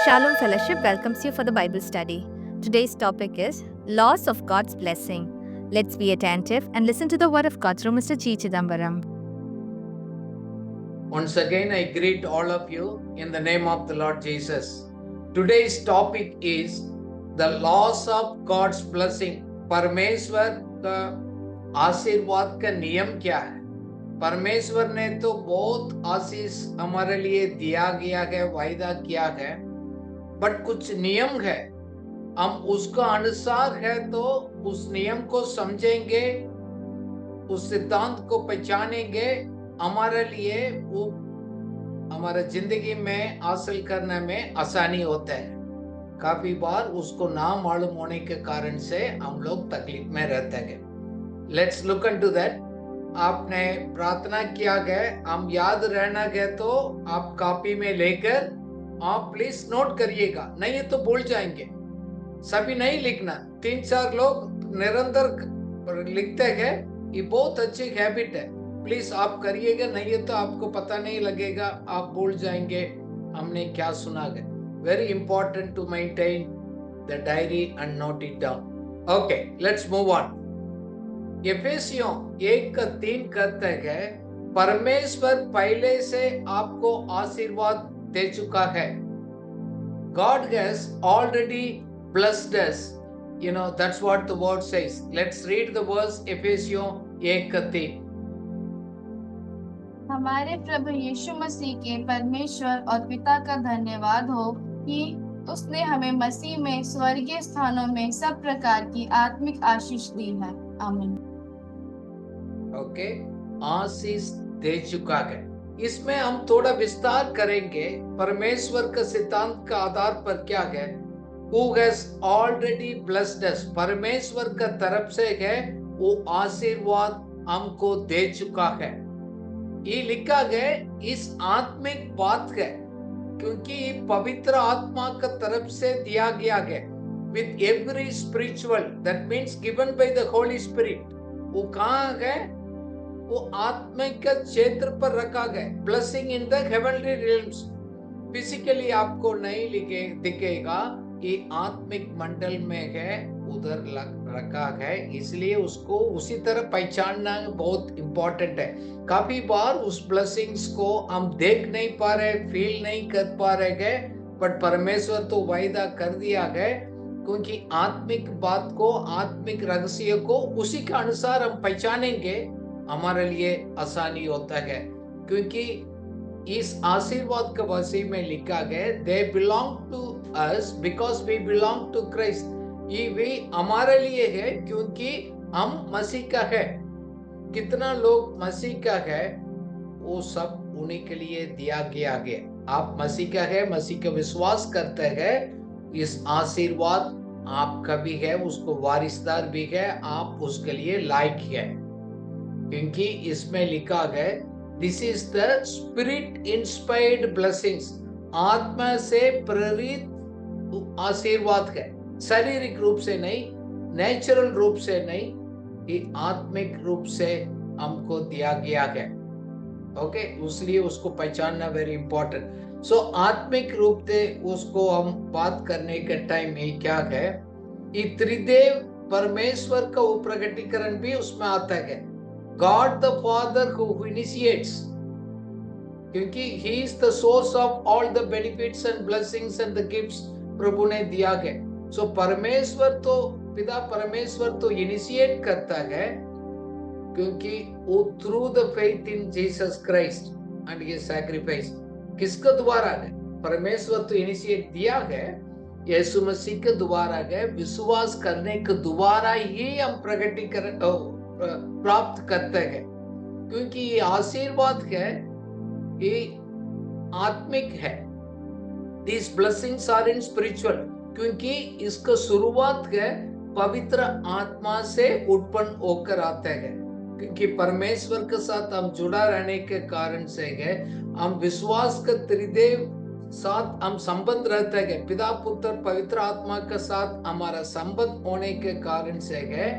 Shalom Fellowship welcomes you for the Bible study. Today's topic is Loss of God's Blessing. Let's be attentive and listen to the word of God through Mr. G. Chidambaram. Once again, I greet all of you in the name of the Lord Jesus. Today's topic is the loss of God's blessing. परमेश्वर का आशीर्वाद का नियम क्या है? परमेश्वर ने तो बहुत आशीष हमारे लिए दिया गया है, वायदा किया है, बट कुछ नियम है, हम उसका अनुसार है तो उस नियम को समझेंगे, उस सिद्धांत को पहचानेंगे, हमारे लिए वो हमारे जिंदगी में हासिल करने में आसानी होता है। काफी बार उसको ना मालूम होने के कारण से हम लोग तकलीफ में रहते हैं। Let's look into that. आपने प्रार्थना किया गया, हम याद रहना गए तो आप कॉपी में लेकर आप प्लीज नोट करिएगा, नहीं तो भूल जाएंगे। सभी नहीं लिखना, 3-4 लोग निरंतर लिखते हैं, ये बहुत अच्छी हैबिट है, प्लीज आप करिएगा, नहीं तो आपको पता नहीं लगेगा, आप भूल जाएंगे हमने क्या सुना है। Very important to maintain the diary and note it down. Okay, let's move on. एफेसियों 1:3 कहते हैं, परमेश्वर पहले से आपको आशीर्वाद दे चुका है। God has already blessed us. You know, that's what the word says. Let's read the verse, Ephesians 1:3. हमारे प्रभु यीशु मसीह के परमेश्वर और पिता का धन्यवाद हो कि उसने हमें मसीह में स्वर्गीय स्थानों में सब प्रकार की आत्मिक आशीष दी है। आमीन। ओके, आशीष दे चुका है। इसमें हम थोड़ा विस्तार करेंगे। परमेश्वर का सिद्धांत का आधार पर क्या है? Who has already blessed us? परमेश्वर का तरफ से है वो आशीर्वाद हमको दे चुका है। ये लिखा गया इस आत्मिक बात है, क्योंकि पवित्र आत्मा का तरफ से दिया गया है। With every spiritual, that means given by the Holy Spirit. वो कहाँ है? वो आत्मिक क्षेत्र पर रखा गया। Blessing in the heavenly realms. Physically आपको नहीं दिखेगा, ये आत्मिक मंडल में है, उधर रखा है, इसलिए उसको उसी तरह पहचानना बहुत इंपॉर्टेंट है। काफी बार उस ब्लेसिंग्स को हम देख नहीं पा रहे, फील नहीं कर पा रहे हैं, बट परमेश्वर तो वायदा कर दिया है, क्योंकि आत्मिक बात को, आत्मिक रहस्य को उसी के अनुसार हम पहचानेंगे, हमारे लिए आसानी होता है। क्योंकि इस आशीर्वाद के वसी में लिखा गया, they belong to us because we belong to Christ. ये भी हमारे लिए है क्योंकि हम मसीह का है। कितना लोग मसीह का है, वो सब उन्हीं के लिए दिया गया है। आप मसीह का है, मसीह का विश्वास करते हैं, इस आशीर्वाद आपका भी है, उसको वारिसदार भी है, आप उसके लिए लायक है। क्योंकि इसमें लिखा है, this is the spirit inspired blessings. आत्मा से प्रेरित आशीर्वाद है, शारीरिक रूप से नहीं, नेचुरल रूप से नहीं, ये आत्मिक रूप से हमको दिया गया है। ओके, इसलिए उसको पहचानना वेरी इंपॉर्टेंट। सो आत्मिक रूप से उसको हम बात करने के टाइम में क्या है, ये त्रिदेव परमेश्वर का प्रकटीकरण भी उसमें आता है। God the Father who initiates, क्योंकि He is the source of all the benefits and blessings and the gifts प्रभु ने दिया है। So परमेश्वर तो, पिता परमेश्वर तो इनिशिएट करता है, क्योंकि वो through the faith in Jesus Christ and ये सैक्रिफाइस किसके द्वारा है? परमेश्वर तो इनिशिएट दिया है, यीशु मसीह के द्वारा है। विश्वास करने के द्वारा ही हम प्रकटीकरण प्राप्त करते हैं, क्योंकि ये आशीर्वाद है, ये आत्मिक है। These blessings are in spiritual, क्योंकि इसका शुरुआत है पवित्र आत्मा से उत्पन्न होकर आते हैं। क्योंकि परमेश्वर के साथ हम जुड़ा रहने के कारण से है, हम विश्वास का त्रिदेव साथ हम संबंध रहते हैं। पिता पुत्र पवित्र आत्मा के साथ हमारा संबंध होने के कारण से है,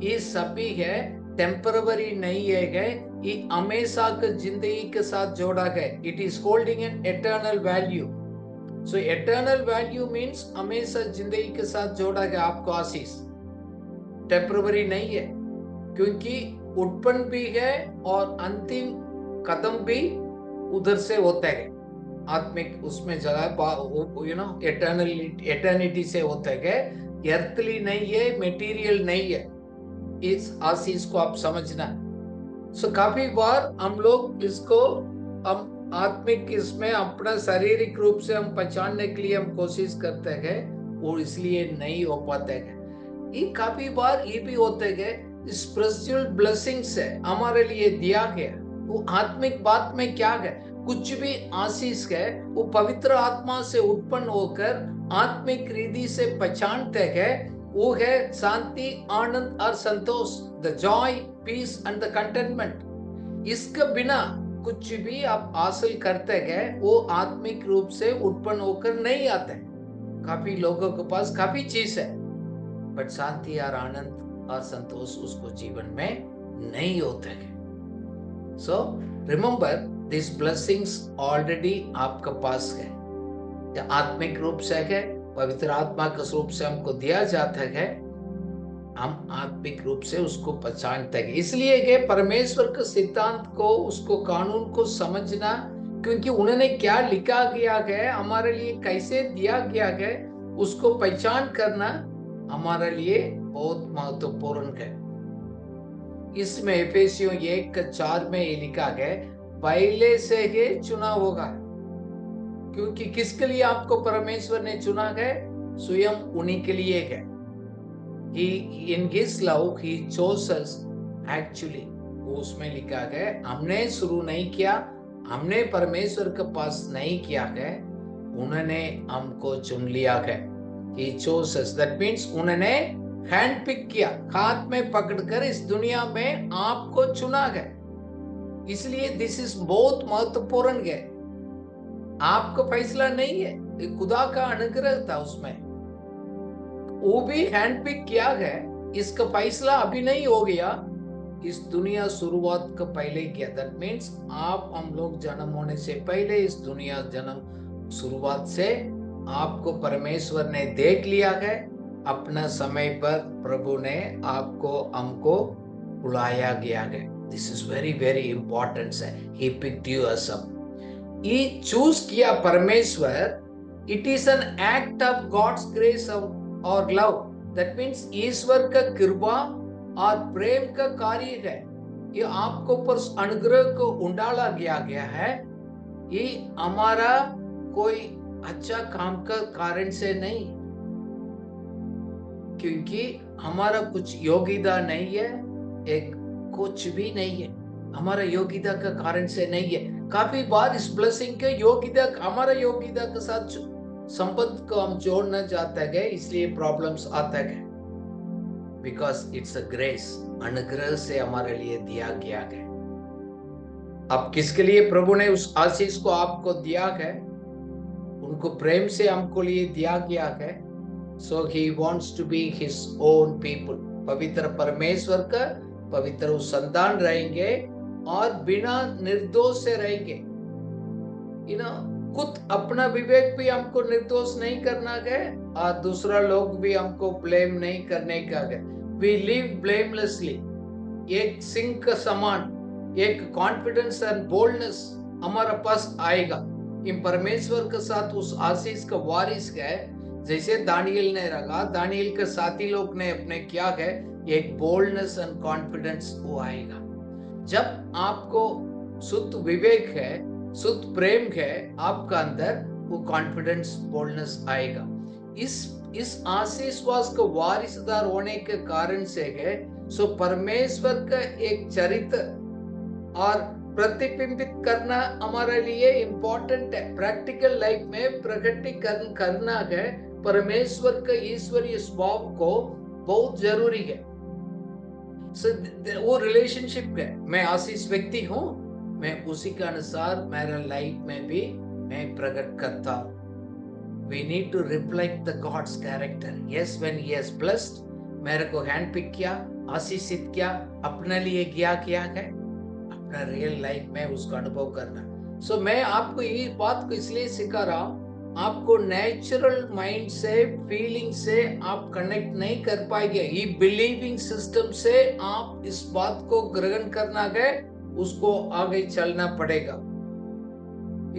ये सभी है, टेम्पररी नहीं है, ये हमेशा के जिंदगी के साथ जोड़ा है। It is holding N eternal value. So eternal value means हमेशा जिंदगी के साथ जोड़ा गया आपको आशीष, टेम्पररी नहीं है, क्योंकि उत्पन्न भी है और अंतिम कदम भी उधर से होता है, आत्मिक उसमें जगह एटर्निटी से होता है, एर्थली नहीं है, मेटीरियल नहीं है। इस आशीष को आप समझना। सो काफी बार हम लोग इसको हम आत्मिक इसमें अपना शारीरिक रूप से हम पहचानने के लिए हम कोशिश करते हैं और इसलिए नहीं हो पाते हैं। ये काफी बार ये भी होते हैं स्पिरिचुअल ब्लेसिंग्स है हमारे लिए दिया गया, वो आत्मिक बात में क्या है, कुछ भी आशीष है वो पवित्र आत्मा से उत्पन्न होकर आत्मिक रीति से पहचानते हैं, वो है शांति, आनंद और संतोष, the joy, peace and the contentment. इसके बिना कुछ भी आप हासिल करते हैं वो आत्मिक रूप से उत्पन्न होकर नहीं आते। काफी लोगों के पास काफी चीज है बट शांति और आनंद और संतोष उसको जीवन में नहीं होते हैं। So remember this blessings already आपके पास है, आत्मिक रूप से है, पवित्र आत्मा के रूप से हमको दिया जाता है, हम आत्मिक रूप से उसको पहचानते हैं। इसलिए कि परमेश्वर के सिद्धांत को, उसको कानून को समझना, क्योंकि उन्होंने क्या लिखा गया है, हमारे लिए कैसे दिया गया है, उसको पहचान करना हमारे लिए बहुत महत्वपूर्ण है। इसमें एफेसियों 1:4 में ये लिखा है, पहले से ही चुना होगा, क्योंकि किसके लिए आपको परमेश्वर ने चुना है, स्वयं उन्हीं के लिए है। He in His love He chose us actually, उसमें लिखा है हमने शुरू नहीं किया, हमने परमेश्वर के पास नहीं किया है, उन्होंने हमको चुन लिया है। He chose us, that means उन्होंने हैंड पिक किया, हाथ में पकड़कर इस दुनिया में आपको चुना है। इसलिए दिस इज बहुत महत्वपूर्ण है, आपका फैसला नहीं है, खुदा का अनुग्रह था उसमें, वो भी हैंड पिक किया है। इसका फैसला अभी नहीं हो गया, इस दुनिया शुरुआत का पहले किया। दैट मीन्स आप हम लोग जन्म होने से पहले इस दुनिया जन्म शुरुआत से आपको परमेश्वर ने देख लिया है, अपना समय पर प्रभु ने आपको हमको बुलाया गया है। This is very very important है। He picked you us up, ये चूज किया परमेश्वर। It is an act of God's grace और लव, दैट मीन्स ईश्वर का कृपा और प्रेम का कार्य है। ये आपको पर अनुग्रह को उंडाला गया है, ये हमारा कोई अच्छा काम का कारण से नहीं, क्योंकि हमारा कुछ योग्यता नहीं है, एक कुछ भी नहीं है, हमारा योग्यता का कारण से नहीं है। काफी बार इस ब्लेसिंग के योग्यता, हमारा योग्यता के साथ संबंध को हम जोड़ना चाहते हैं, इसलिए प्रॉब्लम्स आता है। बिकॉज इट्स अ ग्रेस, अनुग्रह से हमारे लिए दिया गया है। अब किसके लिए प्रभु ने उस आशीष को आपको दिया है, उनको प्रेम से हमको लिए दिया गया है। So he wants to be his own people, पवित्र परमेश्वर का पवित्र संतान रहेंगे और बिना निर्दोष से रहेंगे। खुद अपना विवेक भी हमको निर्दोष नहीं करना है और दूसरा लोग भी हमको ब्लेम नहीं करने का है। वी लिव ब्लेमलेसली, एक सिंह का समान, एक कॉन्फिडेंस एंड बोल्डनेस हमारा पास आएगा। इन परमेश्वर के साथ उस आशीष का वारिस है, जैसे दानियल ने रखा, दानियल के साथी लोग ने अपने क्या है, एक बोल्डनेस एंड कॉन्फिडेंस वो आएगा। जब आपको शुद्ध विवेक है, शुद्ध प्रेम है आपका अंदर, वो कॉन्फिडेंस बोल्डनेस आएगा। इस आशीषवास का वारिसदार होने के कारण से है, सो परमेश्वर का एक चरित्र और प्रतिबिंबित करना हमारे लिए इम्पोर्टेंट है। प्रैक्टिकल लाइफ में प्रकटीकरण करना है परमेश्वर का ईश्वरीय स्वभाव को, बहुत जरूरी है। वो रिलेशनशिप है, मैं आशीष व्यक्ति हूँ, मैं उसी के अनुसार मेरा लाइफ में भी मैं प्रकट करता हूँ। We need to reflect the God's character. Yes, when He has blessed, मेरे को हैंड पिक किया, आशीषित किया, अपने लिए क्या किया है, अपना रियल लाइफ में उसका अनुभव करना। सो मैं आपको ये बात को इसलिए सिखा रहा हूँ आपको नेचुरल माइंड से, फीलिंग से आप कनेक्ट नहीं कर पाएंगे। ये बिलीविंग सिस्टम से आप इस बात को ग्रहण करना है, उसको आगे चलना पड़ेगा।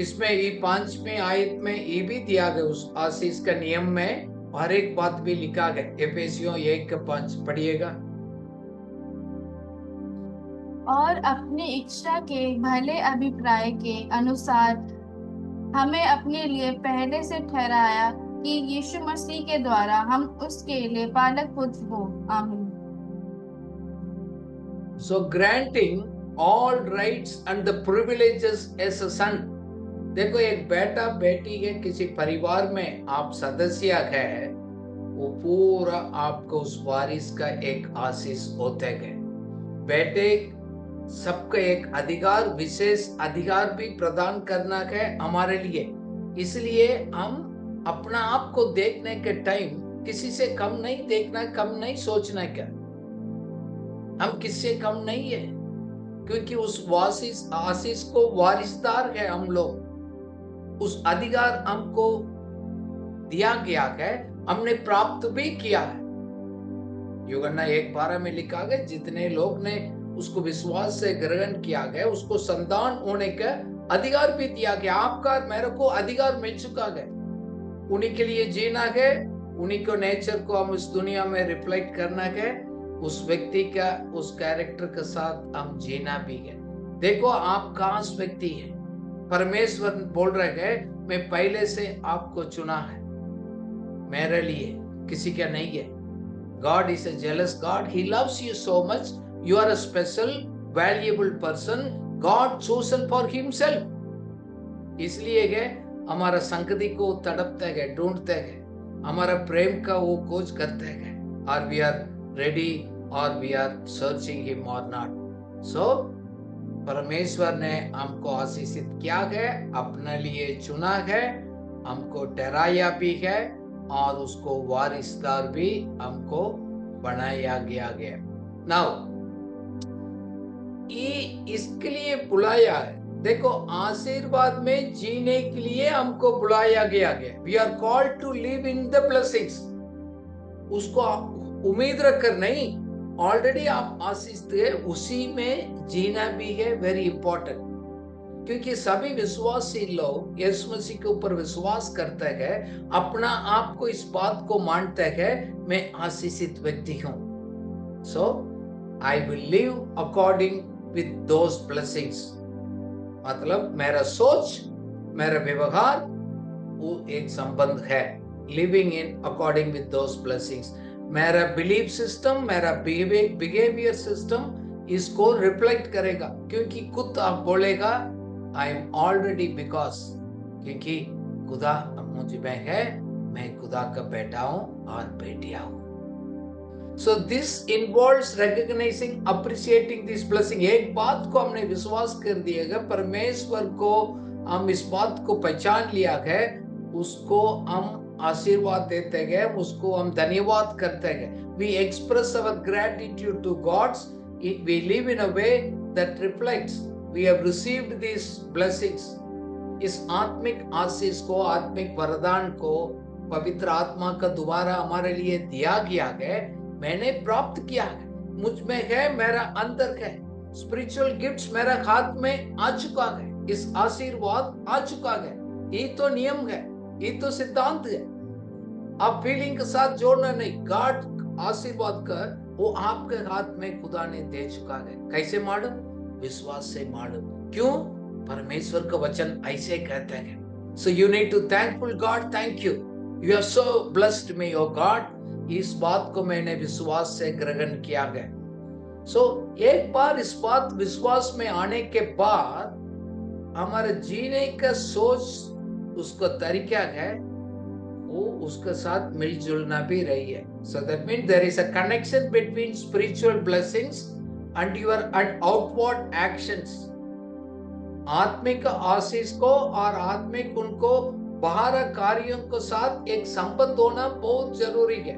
इसमें ये 5वें आयत में ये भी दिया गया, उस आशीष का नियम में हर एक बात भी लिखा गया। एफेसियों 1:5 पढ़िएगा। और अपनी इच्छा के भले अभिप्राय के अनुसार हमें अपने लिए पहले से ठहराया कि यीशु मसीह के द्वारा हम उसके लिए पालक पुत्र हो। आमीन। So granting all rights and the privileges as a son. देखो, एक बेटा बेटी के किसी परिवार में आप सदस्य है, वो पूरा आपको उस वारिस का एक आशीष होते गए। बेटे सबका एक अधिकार, विशेष अधिकार भी प्रदान करना है हमारे लिए। इसलिए हम अपना आप को देखने के टाइम किसी से कम नहीं देखना, कम नहीं सोचना। क्या हम किससे कम नहीं है, क्योंकि उस आशीष को वारिसदार है हम लोग। उस अधिकार हमको दिया गया है, हमने प्राप्त भी किया है। यूहन्ना 1:12 में लिखा गया, जितने लोग ने उसको विश्वास से ग्रहण किया गया, उसको संतान होने का अधिकार भी दिया गया। आपका मेरे को अधिकार मिल चुका है, उन्हीं के लिए जीना है, उन्हीं को नेचर को हम इस दुनिया में रिफ्लेक्ट करना है। उस व्यक्ति का, उस कैरेक्टर के साथ हम जीना भी है। देखो, आप कहाँ व्यक्ति है, परमेश्वर बोल रहे हैं, मैं पहले से आपको चुना है मेरे लिए, किसी का नहीं है। God is a jealous God. He loves you so much. You are a special, valuable person. God chosen for Himself. इसलिए है हमारा संगति को तड़पते हैं, ढूंढते हैं, हमारा प्रेम का वो खोज करते हैं। Or we are ready, or we are searching Him or not. So परमेश्वर ने हमको आशीषित किया है, अपने लिए चुना है, हमको डराया भी है, और उसको वारिसदार भी हमको बनाया गया है। नाउ ये इसके लिए बुलाया है। देखो, आशीर्वाद में जीने के लिए हमको बुलाया गया है। We are called to live in the blessings. उसको उम्मीद रखकर नहीं, ऑलरेडी आप आशीष है, उसी में जीना भी है। वेरी इंपॉर्टेंट, क्योंकि सभी विश्वासी लोग यीशु मसीह के ऊपर विश्वास करते हैं, अपना आप को इस बात को मानते हैं, मैं आशीषित व्यक्ति हूं। So I will live according with those blessings. मतलब मेरा सोच, मेरा व्यवहार, वो एक संबंध है, living in according with those blessings. मेरा बिलीफ सिस्टम, मेरा बिहेवियर सिस्टम इसको रिफ्लेक्ट करेगा, क्योंकि खुद आप बोलेगा आई एम ऑलरेडी, बिकॉज क्योंकि खुदा मुझ में है, मैं खुदा का बेटा हूं और बेटिया हूं। So this involves recognising, appreciating this blessing. एक बात को हमने विश्वास कर दिया, परमेश्वर को हम इस बात को पहचान लिया है, उसको हम आशीर्वाद देते हैं, उसको हम धन्यवाद करते हैं। We express our gratitude to God. We live in a way that reflects we have received these blessings. इस आत्मिक आशीष को, आत्मिक वरदान को पवित्र आत्मा का दोबारा हमारे लिए दिया गया है, मैंने प्राप्त किया है, मुझ में है, मेरा अंदर है। स्पिरिचुअल गिफ्ट्स मेरा हाथ में आ चुका है, इस आशीर्वाद आ चुका है। ये तो नियम है, ये तो सिद्धांत है। आप फीलिंग के साथ जोड़ना नहीं, गॉड आशीर्वाद कर वो आपके हाथ में खुदा ने दे चुका है। कैसे मालूम? विश्वास से मालूम। क्यों? परमेश्वर का वचन ऐसे कहते हैं। So you need to thankful God, thank you, you are so blessed me oh God. इस बात को मैंने विश्वास से ग्रहण किया है। सो एक बार इस बात विश्वास में आने के बाद हमारे जीने का सोच, उसका तरीका है, वो उसके साथ मिलजुलना भी रही है। So that means there is a connection between spiritual blessings and your outward actions. आत्मिक आशीष को और आत्मिक उनको बाहर कार्यों के साथ एक संबंध होना बहुत जरूरी है।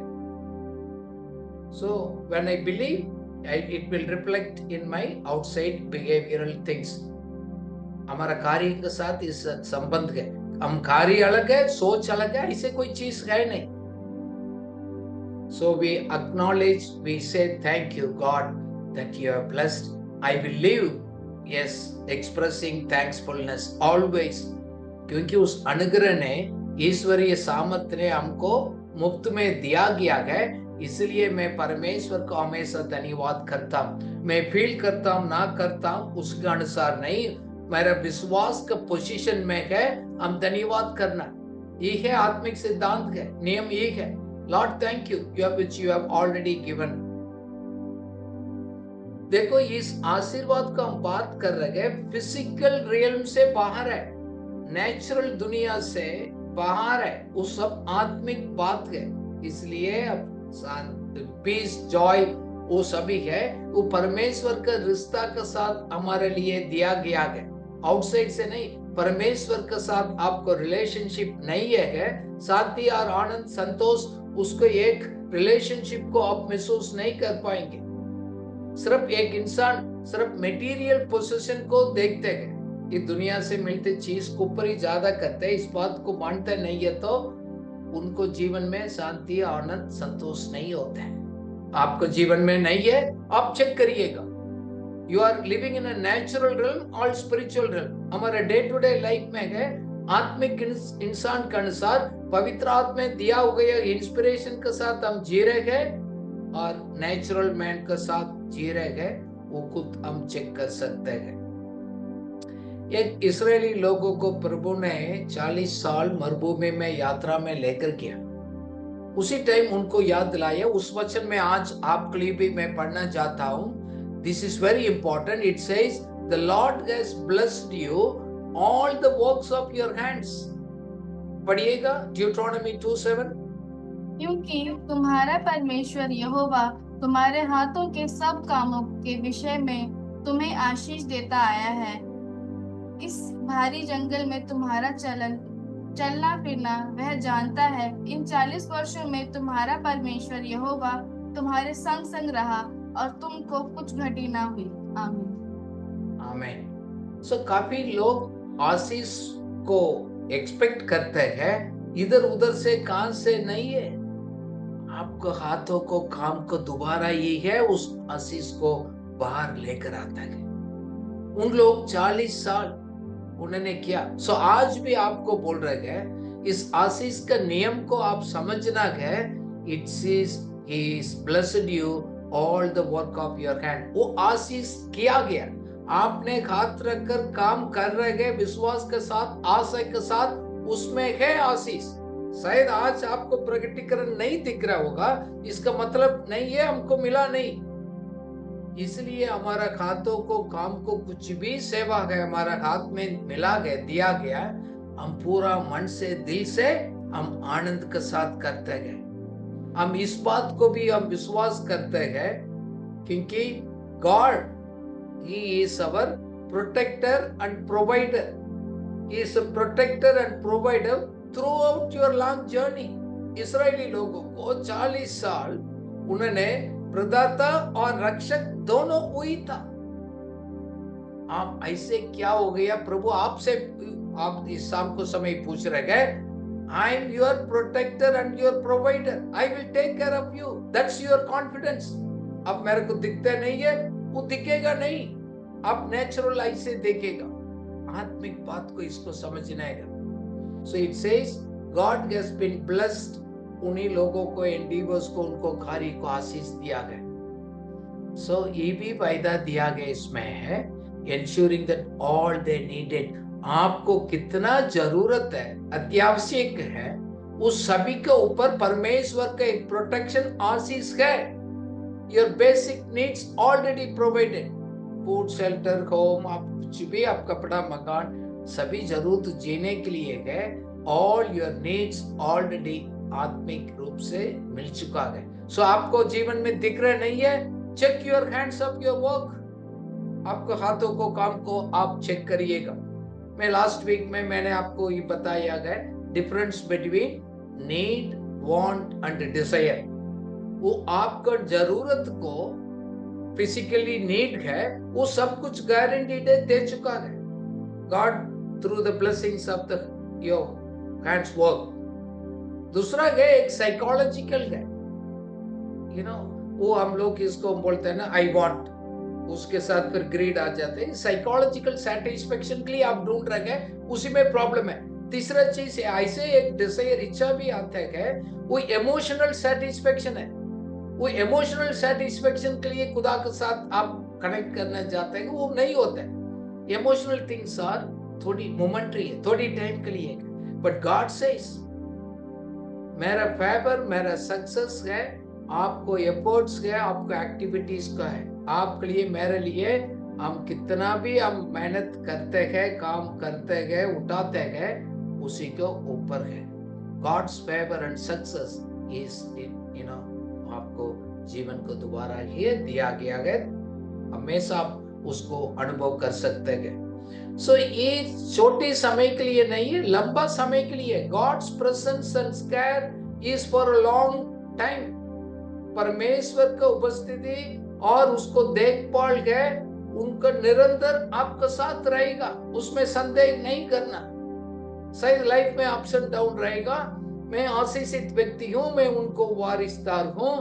So when I believe, it will reflect in my outside behavioral things. हमारा कार्य के साथ इस संबंध है। हम कार्य अलग है, सोच अलग है, ऐसे कोई चीज है नहीं. So we acknowledge, we say thank you God that you are blessed. I will live, yes, expressing thankfulness always. क्योंकि उस अनुग्रह ने, ईश्वरीय सामर्थ्य ने हमको मुफ्त में दिया गया है, इसलिए मैं परमेश्वर को हमेशा धन्यवाद करता हूँ. मैं फील करता हूँ ना करता हूँ उसके अनुसार नहीं, मेरा विश्वास का पोजीशन में है हम धन्यवाद करना. ये है आत्मिक सिद्धांत है, नियम ये है. Lord, thank you, which you have already given. देखो इस आशीर्वाद का हम बात कर रहे हैं, फिजिकल रियल्म से बाहर है, नेचुरल दुनिया से बाहर है, वो सब आत्मिक बात है. इसलिए अब पीस, जॉय वो सभी है, वो परमेश्वर का रिश्ता के साथ हमारे लिए दिया गया है, आउटसाइड से नहीं. परमेश्वर के साथ आपको रिलेशनशिप नहीं है, शांति और आनंद, संतोष, उसको एक रिलेशनशिप को आप महसूस नहीं कर पाएंगे. सिर्फ एक इंसान सिर्फ मटेरियल पोजीशन को देखते हैं, ये दुनिया से मिलते चीज को ऊपर ही ज्यादा करते हैं, इस बात को मानते नहीं है तो उनको जीवन में शांति, आनंद, संतोष नहीं होता है. आपको जीवन में नहीं है, आप चेक करिएगा. You are living in a natural realm और स्पिरिचुअल रियल्म. हमारे डे टू डे लाइफ में है, आत्मिक इंसान के अनुसार पवित्र आत्मा में दिया हुआ इंस्पिरेशन के साथ हम जी रहे हैं, और नेचुरल मैन के साथ जी रहे हैं, वो खुद हम चेक कर सकते हैं. एक इस्राएली लोगों को प्रभु ने 40 साल मरुभूमि में यात्रा में लेकर गया. उसी टाइम उनको याद दिलाया. उस वचन में आज आपके लिए भी मैं पढ़ना चाहता हूं. This is very important. It says the Lord has blessed you all the works of your hands. पढ़िएगा Deuteronomy 2:7. क्योंकि तुम्हारा परमेश्वर यहोवा तुम्हारे हाथों के सब कामों के विषय में तुम्हें आशीष देता आया है. इस भारी जंगल में तुम्हारा चलना फिरना वह जानता है. इन 40 वर्षों में तुम्हारा परमेश्वर यहोवा तुम्हारे संग संग रहा और तुमको कुछ घटी ना हुई. आमीन. आमीन. सो काफी लोग आशीष को एक्सपेक्ट करते हैं, इधर उधर से, कान से नहीं है. आपको हाथों को काम को दोबारा ये है उस आशीष को बाहर लेकर आता है. उन लोग 40 साल उन्होंने किया. सो आज भी आपको बोल रहे हैं, इस आशीष का नियम को आप समझना है. It says he is blessed you all the work of your hand. वो आशीष किया गया, आपने हाथ रखकर काम कर रहे हैं विश्वास के साथ, आशा के साथ, उसमें है आशीष. शायद आज आपको प्रकटीकरण नहीं दिख रहा होगा, इसका मतलब नहीं है हमको मिला नहीं. इसलिए हमारा हाथों को काम को कुछ भी सेवा है हमारा हाथ में मिला गया, दिया गया, हम पूरा मन से, दिल से हम आनंद के साथ करते हैं. हम इस बात को भी हम विश्वास करते हैं क्योंकि God He is our protector and provider. He is a protector and provider throughout your long journey. इस्राएली लोगों को 40 साल उन्होंने प्रदाता और रक्षक दोनों हुई था. आप ऐसे क्या हो गया प्रभु आपसे, आप इस शाम को समय पूछ रहे हैं, I am your protector and your provider. I will take care of you. That's your confidence. अब मेरे को दिखता नहीं है, वो दिखेगा नहीं, आप नेचुरल आई से देखेगा. आत्मिक बात को इसको समझना है. So it says God has been blessed. उन्हीं लोगों को, एंडीवर्स को, उनको कार्य को आशीष दिया गया. सो ये भी वायदा दिया गया इसमें है, ensuring that all they needed, आपको कितना जरूरत है, अत्यावश्यक है, उस सभी के ऊपर परमेश्वर का एक प्रोटेक्शन आशीष है. Your basic needs already provided. Food, shelter, home, आप कुछ भी, आप कपड़ा, मकान, सभी जरूरत जीने के लिए है. All your needs already आत्मिक रूप से मिल चुका है. So आपको जीवन में दिख रहे नहीं है, check your hands of your work. आपको हाथों को, काम को आप चेक करिएगा. मैं लास्ट वीक में मैंने आपको ये बताया गया difference between need, want and desire. वो आपको जरूरत को फिजिकली नीड है, वो सब कुछ गारंटीड है, दे चुका है. God through the blessings of the your hands work. दूसरा है एक साइकोलॉजिकल है, वो हम लोग इसको बोलते हैं ना, आई वांट, उसके साथ फिर ग्रीड आ जाते हैं। साइकोलॉजिकल सेटिस्फेक्शन के लिए आप ढूंढ रहे हैं, उसी में प्रॉब्लम है। तीसरा चीज ऐसे एक डिजायर, इच्छा भी आता है, वो इमोशनल सेटिस्फेक्शन है। वो इमोशनल सेटिस्फेक्शन के लिए खुदा के साथ आप कनेक्ट करना चाहते हैं, वो नहीं होता है। इमोशनल थिंग्स आर थोड़ी मोमेंटरी है, थोड़ी टाइम के लिए, बट गॉड सेज मेरा फेवर, मेरा सक्सेस है, आपको एफर्ट्स है, आपको एक्टिविटीज का है, आपके लिए, मेरे लिए हम कितना भी हम मेहनत करते हैं, काम करते हैं, उठाते हैं, उसी के ऊपर है। God's favour and success is आपको जीवन को दोबारा ये दिया गया है, हमेशा आप उसको अनुभव कर सकते हैं। सो ये छोटे समय के लिए नहीं है, लंबा समय के लिए। God's presence and care is for a long time. परमेश्वर का उपस्थिति और उसको देखभाल है, उनका निरंतर आपके साथ रहेगा, उसमें संदेह नहीं करना। सही लाइफ में अप्स एंड डाउन रहेगा, मैं आशीषित व्यक्ति हूं, मैं उनको वारिसदार हूं,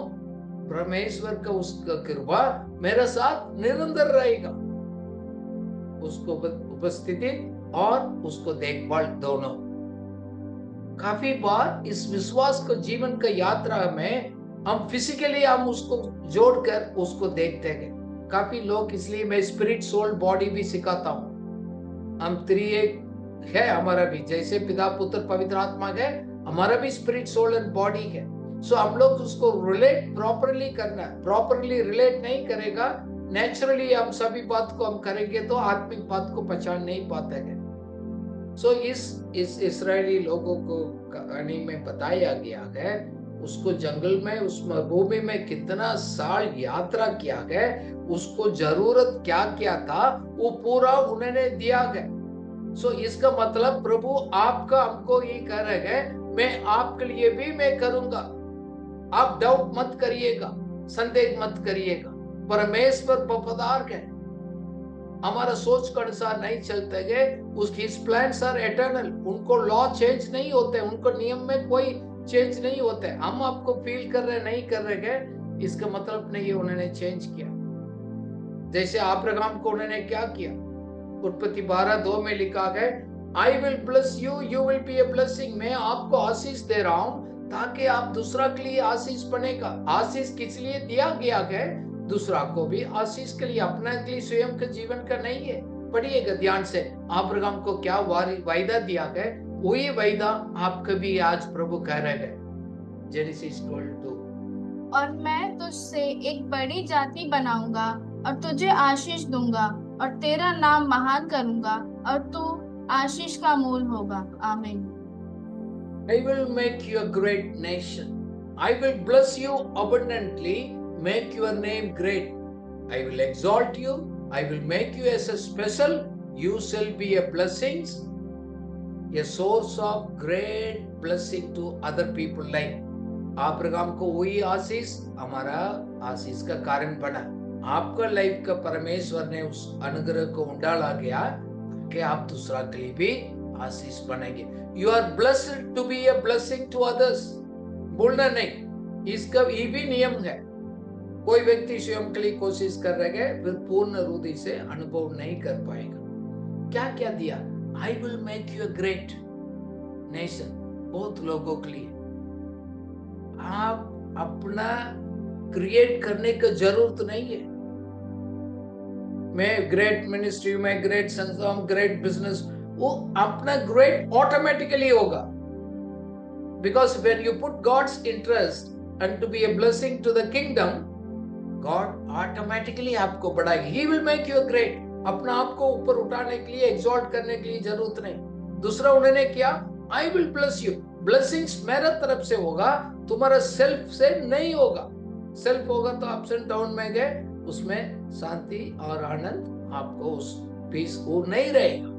परमेश्वर का उसका कृपा मेरे साथ निरंतर रहेगा। उसको उपस्थिति और उसको देखभाल दोनों। काफी बार इस विश्वास को जीवन का यात्रा में हम फिजिकली हम उसको जोड़कर उसको देखते हैं। काफी लोग, इसलिए मैं स्पिरिट सोल बॉडी भी सिखाता हूँ। हम त्रिएक है हमारा भी, जैसे पिता पुत्र पवित्र आत्मा है, हमारा भी स्पिरिट सोल एंड बॉडी है। सो हम लोग उसको रिलेट प्रॉपरली करना, प्रॉपरली रिलेट नहीं करेगा, नेचुरली हम सभी बात को हम करेंगे तो आत्मिक बात को पहचान नहीं पाते हैं। सो इस इस्राएली लोगों को कहानी में बताया गया है, उसको जंगल में, उस मरुभूमि में कितना साल यात्रा किया है, उसको जरूरत क्या क्या था वो पूरा उन्होंने दिया है। सो इसका मतलब प्रभु आपका हमको ये कह रहे हैं, मैं आपके लिए भी मैं करूंगा, आप डाउट मत करिएगा, संदेह मत करिएगा। परमेश्वर वफादार है, हमारा सोच के अनुसार नहीं चलते गए, उसकी प्लान्स आर एटर्नल, उनको लॉ चेंज नहीं होते, उनको नियम में कोई चेंज नहीं होते। हम आपको फील कर रहे नहीं कर रहे हैं, इसका मतलब नहीं है उन्होंने चेंज किया। जैसे अब्राहम को उन्होंने क्या किया, उत्पत्ति 12:2 में लिखा है, I will bless you, you will be a blessing. मैं आपको आशीष दे रहा हूं ताकि आप दूसरा के लिए आशीष बनेगा। आशीष किस लिए दिया गया है? दूसरा को भी आशीष के लिए, अपना के लिए स्वयं के जीवन का नहीं है। पढ़िएगा ध्यान से, अब्राहम को क्या वायदा दिया है, वही वायदा आपको भी आज प्रभु कह रहे हैं। जेनेसिस 12:2। और मैं तुझसे एक बड़ी जाति बनाऊंगा और तुझे आशीष दूंगा और तेरा नाम महान करूंगा और तू आशीष का मूल होगा। आमीन। I will make you a great nation. I will bless you abundantly, make your name great. I will exalt you. I will make you as a special. You shall be a blessing, a source of great blessing to other people. Like Abraham को वही आशीष हमारा आशीष का कारण बना। आपका life का परमेश्वर ने उस अनुग्रह को डाला गया कि आप दूसरा के लिए भी आशीष बनेंगे। You are blessed to be a blessing to others. बोलना नहीं, इसका ये भी नियम है। कोई व्यक्ति स्वयं के लिए कोशिश कर रहा है, फिर पूर्ण हृदय से अनुभव नहीं कर पाएगा। क्या क्या दिया? I will make you a great nation. बहुत लोगों के लिए आप अपना क्रिएट करने की जरूरत नहीं है। मैं ग्रेट मिनिस्ट्री में, ग्रेट संस्था में, ग्रेट बिजनेस, वो अपना ग्रेट ऑटोमेटिकली होगा। Because when you put God's interest and to be a blessing to the kingdom, God automatically आपको बढ़ाएगा। He will make you great. अपना आपको ऊपर उठाने के लिए, एक्सॉल्ट करने के लिए जरूरत नहीं। दूसरा उन्होंने किया, I will bless you. Blessings मेरे तरफ से होगा, तुम्हारा सेल्फ से नहीं होगा। सेल्फ होगा तो अप्स एंड डाउन में गए, उसमें शांति और आनंद आपको उस पीस वो नहीं रहेगा।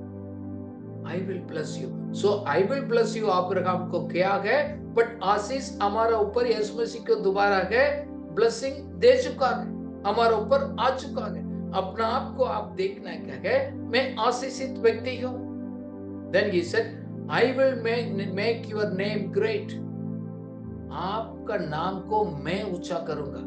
I will bless you. So I will bless you Abraham को क्या है, बट आशीष हमारा ऊपर यीशु मसीह को दोबारा है ब्लेसिंग दे चुका है, हमारा ऊपर आ चुका है। अपना आप को आप देखना क्या है, मैं आशीषित व्यक्ति हूँ। Then he said, I will make your name great. आपका नाम को मैं ऊंचा करूंगा.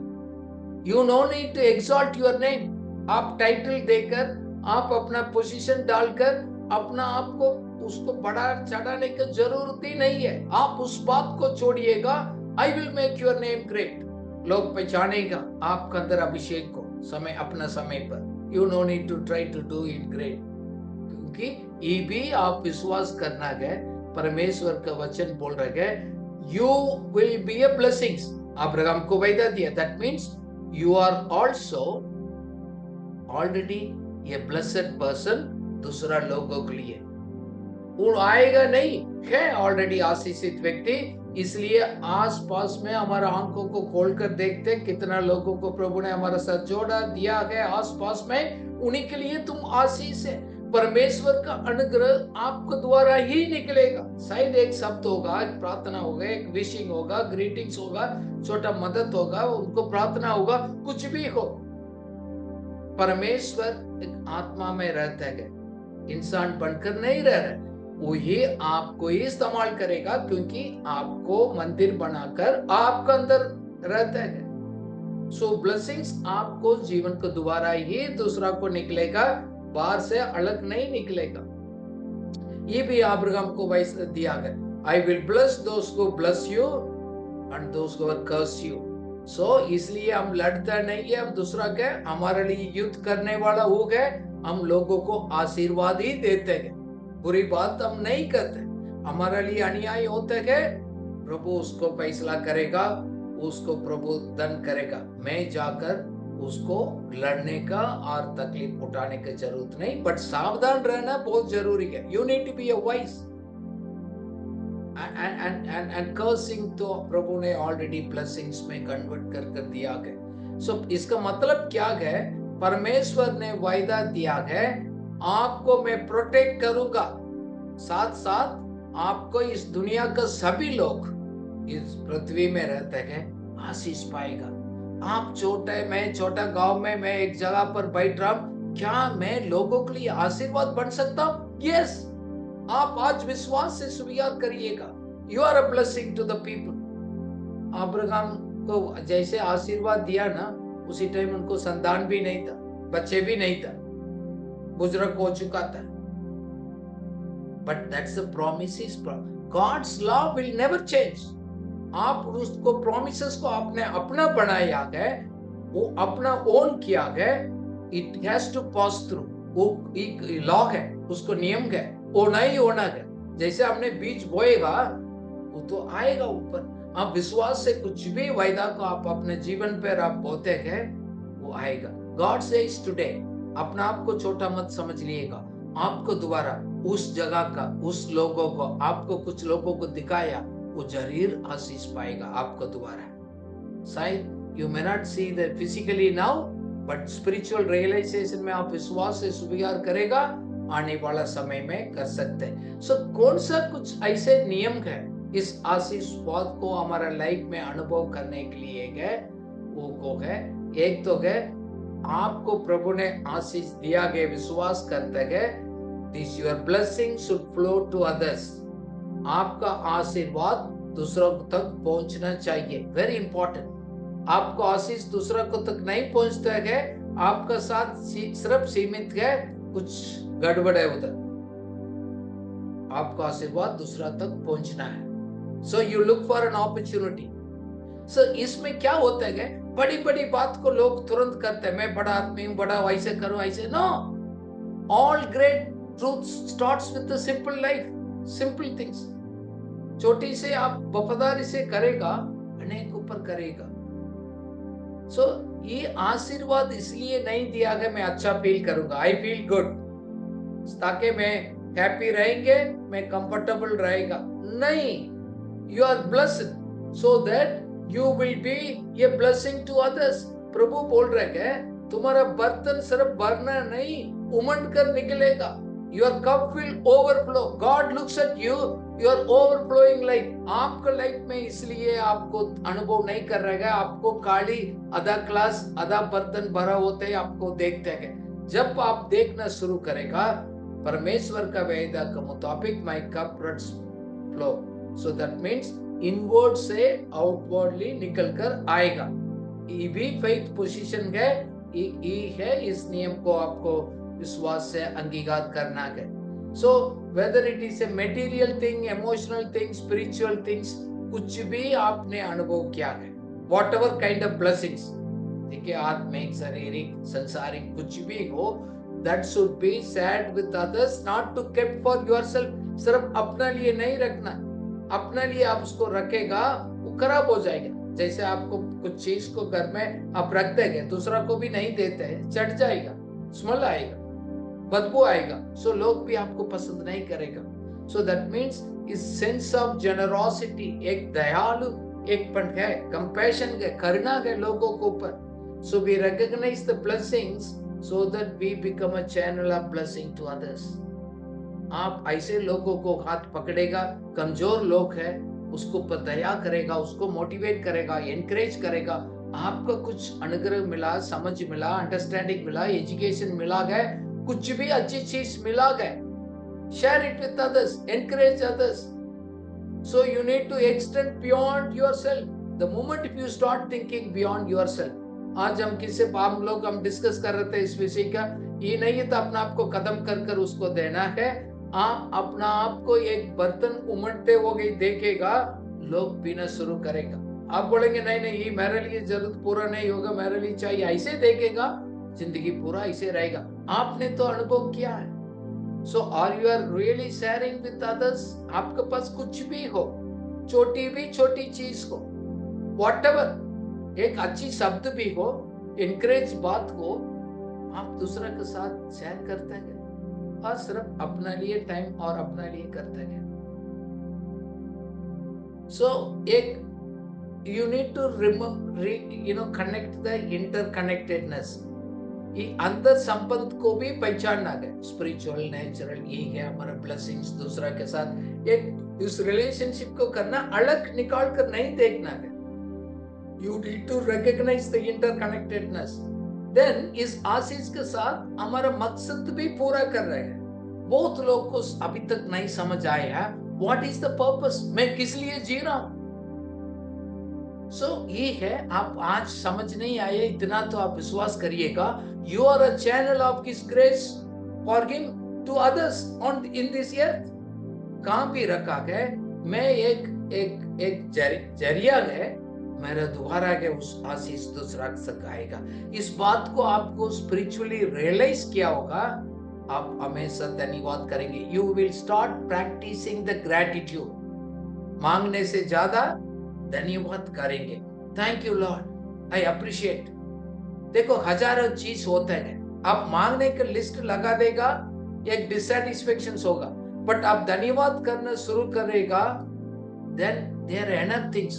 You no need to exalt your name. आप टाइटल देकर, आप अपना पोजीशन डालकर अपना आप को उसको बढ़ा चढ़ाने की जरूरत ही नहीं है. आप उस बात को छोड़िएगा. I will make your name great. लोग पहचानेगा आपके अंदर अभिषेक को समय अपना समय पर. You no need to try to do it great. क्योंकि ये भी आप विश्वास करना है. परमेश्वर का वचन बोल रहा है, you will be a blessings. Abraham को वायदा दिया. That means you are also already a blessed person दूसरा लोगों के लिए. वो आएगा नहीं है ऑलरेडी आशीषित व्यक्ति. इसलिए आसपास में हमारा आंखों को खोलकर देखते कितना लोगों को प्रभु ने हमारा साथ जोड़ा दिया है आसपास में. उन्हीं के लिए तुम आशीष है. परमेश्वर का अनुग्रह आपको द्वारा ही निकलेगा. शायद एक शब्द होगा, एक प्रार्थना होगा, एक विशिंग होगा, ग्रीटिंग्स होगा, छोटा मदद होगा, उनको प्रार्थना होगा, कुछ भी हो. परमेश्वर एक आत्मा में रहता है, इंसान बनकर नहीं रह रहा. वो ही आपको ही इस्तेमाल करेगा क्योंकि आपको मंदिर बनाकर आपका अंदर रहता है. सो ब्लेसिंग्स आपको जीवन को दोबारा ही दूसरा को निकलेगा, बाहर से अलग नहीं निकलेगा. ये भी अब्राहम को वैसे दिया गया. I will bless those who bless you and those who curse you. So इसलिए हम लड़ता नहीं है, हम दूसरा के हमारे लिए युद्ध करने वाला हो गए. हम लोगों को आशीर्वाद ही देते हैं, बुरी बात हम नहीं करते. हमारे लिए अन्याय होते है, प्रभु उसको फैसला करेगा, उसको प्रभु दंड करेगा. मैं जाकर उसको लड़ने का और तकलीफ उठाने की जरूरत नहीं. बट सावधान रहना बहुत जरूरी है. You need to be a wise and cursing तो प्रभु ने ऑलरेडी ब्लेसिंग्स में कन्वर्ट कर दिया है. सो इसका मतलब क्या है? परमेश्वर ने वायदा दिया है, आपको मैं प्रोटेक्ट करूंगा, साथ साथ आपको इस दुनिया का सभी लोग इस पृथ्वी में रहते हैं आशीष पाएगा. आप छोटे, मैं छोटा गांव में मैं एक जगह पर बैठ रहा हूं, क्या मैं लोगों के लिए आशीर्वाद बन सकता हूं? यस. आप आज विश्वास से स्वीकार करिएगा. You are a blessing to the people. Abraham को जैसे आशीर्वाद दिया ना, उसी टाइम उनको संतान भी नहीं था, बच्चे भी नहीं था, बुजुर्ग हो चुका था. But that's the promises. God's law will never change. आप उसको प्रॉमिसेस को आपने अपना बनाया है, वो अपना ओन किया है. It has to pass through. वो एक लॉ है, उसको नियम है, वो नहीं होना है. जैसे हमने बीज बोएगा वो तो आएगा ऊपर. आप विश्वास से कुछ भी वायदा को आप अपने जीवन पर आप बोते हैं, वो आएगा. गॉड सेज टुडे, अपना आप को छोटा मत समझ लिएगा. आपको दोबारा उस जगह का, उस लोगों को, आपको कुछ लोगों को दिखाया, वो जरूर आशीष पाएगा आपको दोबारा. शायद you may not see that physically now, but spiritual realization में आप विश्वास से स्वीकार करेगा, आने वाला समय में कर सकते हैं. सो कौन सा कुछ ऐसे नियम है इस आशीर्वाद को हमारा लाइफ में अनुभव करने के लिए है? वो को है, एक तो है आपको प्रभु ने आशीष दिया गया, विश्वास करते हैं. This your blessing should flow to others. आपका आशीर्वाद दूसरों तक पहुंचना चाहिए. Very important. आपको आशीष दूसरों को तक नहीं पहुंचता है, आपका साथ सिर्फ सीमित है, कुछ गड़बड़ है उधर. आपका आशीर्वाद दूसरा तक पहुंचना है. So you look for an opportunity. So इसमें क्या होता है, बड़ी बड़ी बात को लोग तुरंत करते हैं, मैं बड़ा आदमी हूं, बड़ा वैसे करूं, ऐसे. No, all great truth starts with the simple life, simple things. छोटी से आप वफादारी से करेगा, अनेक ऊपर करेगा. सो ये आशीर्वाद इसलिए नहीं दिया गया मैं अच्छा फील करूंगा, आई फील गुड, ताकि मैं हैप्पी रहेंगे, मैं कंफर्टेबल रहेगा. नहीं, you are blessed so that you will be a blessing to others. प्रभु बोल रहे हैं, तुम्हारा बर्तन सिर्फ भरना नहीं, उमड़ कर निकलेगा. Your cup will overflow. God looks at you. You are overflowing life. आपका लाइफ में इसलिए आपको अनुभव नहीं कर रहा है, आपको खाली आधा क्लास, आधा बर्तन भरा होते हैं आपको देखते हैं. जब आप देखना शुरू करेगा, परमेश्वर का वेदा के मुताबिक my cup runs flow. So that means inward से आउटवर्डली निकलकर आएगा. ये भी फेथ पोजीशन है. ये है, इस नियम को आपको विश्वास से अंगीकार करना है. So whether it is a material thing, emotional thing, spiritual things, कुछ भी आपने अनुभव किया है, whatever kind of blessings, ठीक है, आत्मिक, शारीरिक, संसारिक, कुछ भी हो, that should be shared with others, not to keep for yourself. सिर्फ अपने लिए नहीं रखना. अपने लिए आप उसको रखेगा वो खराब हो जाएगा. जैसे आपको कुछ चीज को घर में आप रख देंगे, दूसरा को भी नहीं देते हैं, चढ़ जाएगा, स्मेल आएगा, बदबू आएगा, सो लोग भी आपको पसंद नहीं करेगा. सो दैट मीन्स इस सेंस ऑफ जेनरोसिटी, एक दयालु एक पन है, कंपैशन है, करुणा है लोगों के ऊपर. So we recognize the blessings so that we become a channel of blessing to others. आप ऐसे लोगों को हाथ पकड़ेगा, कमजोर लोग है, उसको पर दया करेगा, उसको मोटिवेट करेगा, एनकरेज करेगा. आपका कुछ अनुग्रह मिला, समझ मिला, अंडरस्टैंडिंग मिला, एजुकेशन मिला गया, कुछ भी अच्छी चीज मिला गया, share it with others, encourage others. So you need to extend beyond yourself. The moment if you start thinking beyond yourself, आज हम लोग डिस्कस कर रहे थे इस विषय का. ये नहीं है तो अपना आप को कदम कर कर उसको देना है. अपना आप को एक बर्तन उमड़ते हुए देखेगा, लोग पीना शुरू करेगा. आप बोलेंगे नहीं नहीं, ये मेरे लिए जरूरत पूरा नहीं होगा, मेरे लिए चाहिए, ऐसे देखेगा, जिंदगी पूरा ऐसे रहेगा. आपने तो अनुभव किया है. So are you are really sharing with others? आपके पास कुछ भी हो, छोटी चीज हो, whatever, एक अच्छी शब्द भी हो, इनकरेज बात हो, आप दूसरा के साथ शेयर करते हैं और सिर्फ अपने लिए टाइम और अपने लिए करते हैं. So एक you need to remember, connect the interconnectedness. ये अंदर संबंध को भी पहचानना है. स्पिरिचुअल, नेचुरल, ये है हमारा ब्लेसिंग्स दूसरा के साथ. एक इस रिलेशनशिप को करना, अलग निकाल कर नहीं देखना है. You need to recognize the interconnectedness. Then इस आशीष के साथ हमारा मकसद भी पूरा कर रहे हैं. बहुत लोग को अभी तक नहीं समझ आया what is the purpose, मैं किस लिए जी रहा हूं. So ये है, आप आज समझ नहीं आए इतना तो आप विश्वास करिएगा. You are a channel of His grace for Him to others in this earth. कहाँ भी रखा है, मैं एक जरिया है, मेरा दोबारा के उस आशीष दूसरा सकाएगा. इस बात को आपको स्पिरिचुअली रियलाइज किया होगा, आप हमेशा धन्यवाद करेंगे. You will start practicing the gratitude. मांगने से ज्यादा धन्यवाद करेंगे. Thank you Lord, I appreciate. देखो हजारों चीज होते हैं, आप मांगने का लिस्ट लगा देगा, एक डिससैटिस्फैक्शन होगा, बट आप धन्यवाद करना शुरू करेगा, then there are enough things,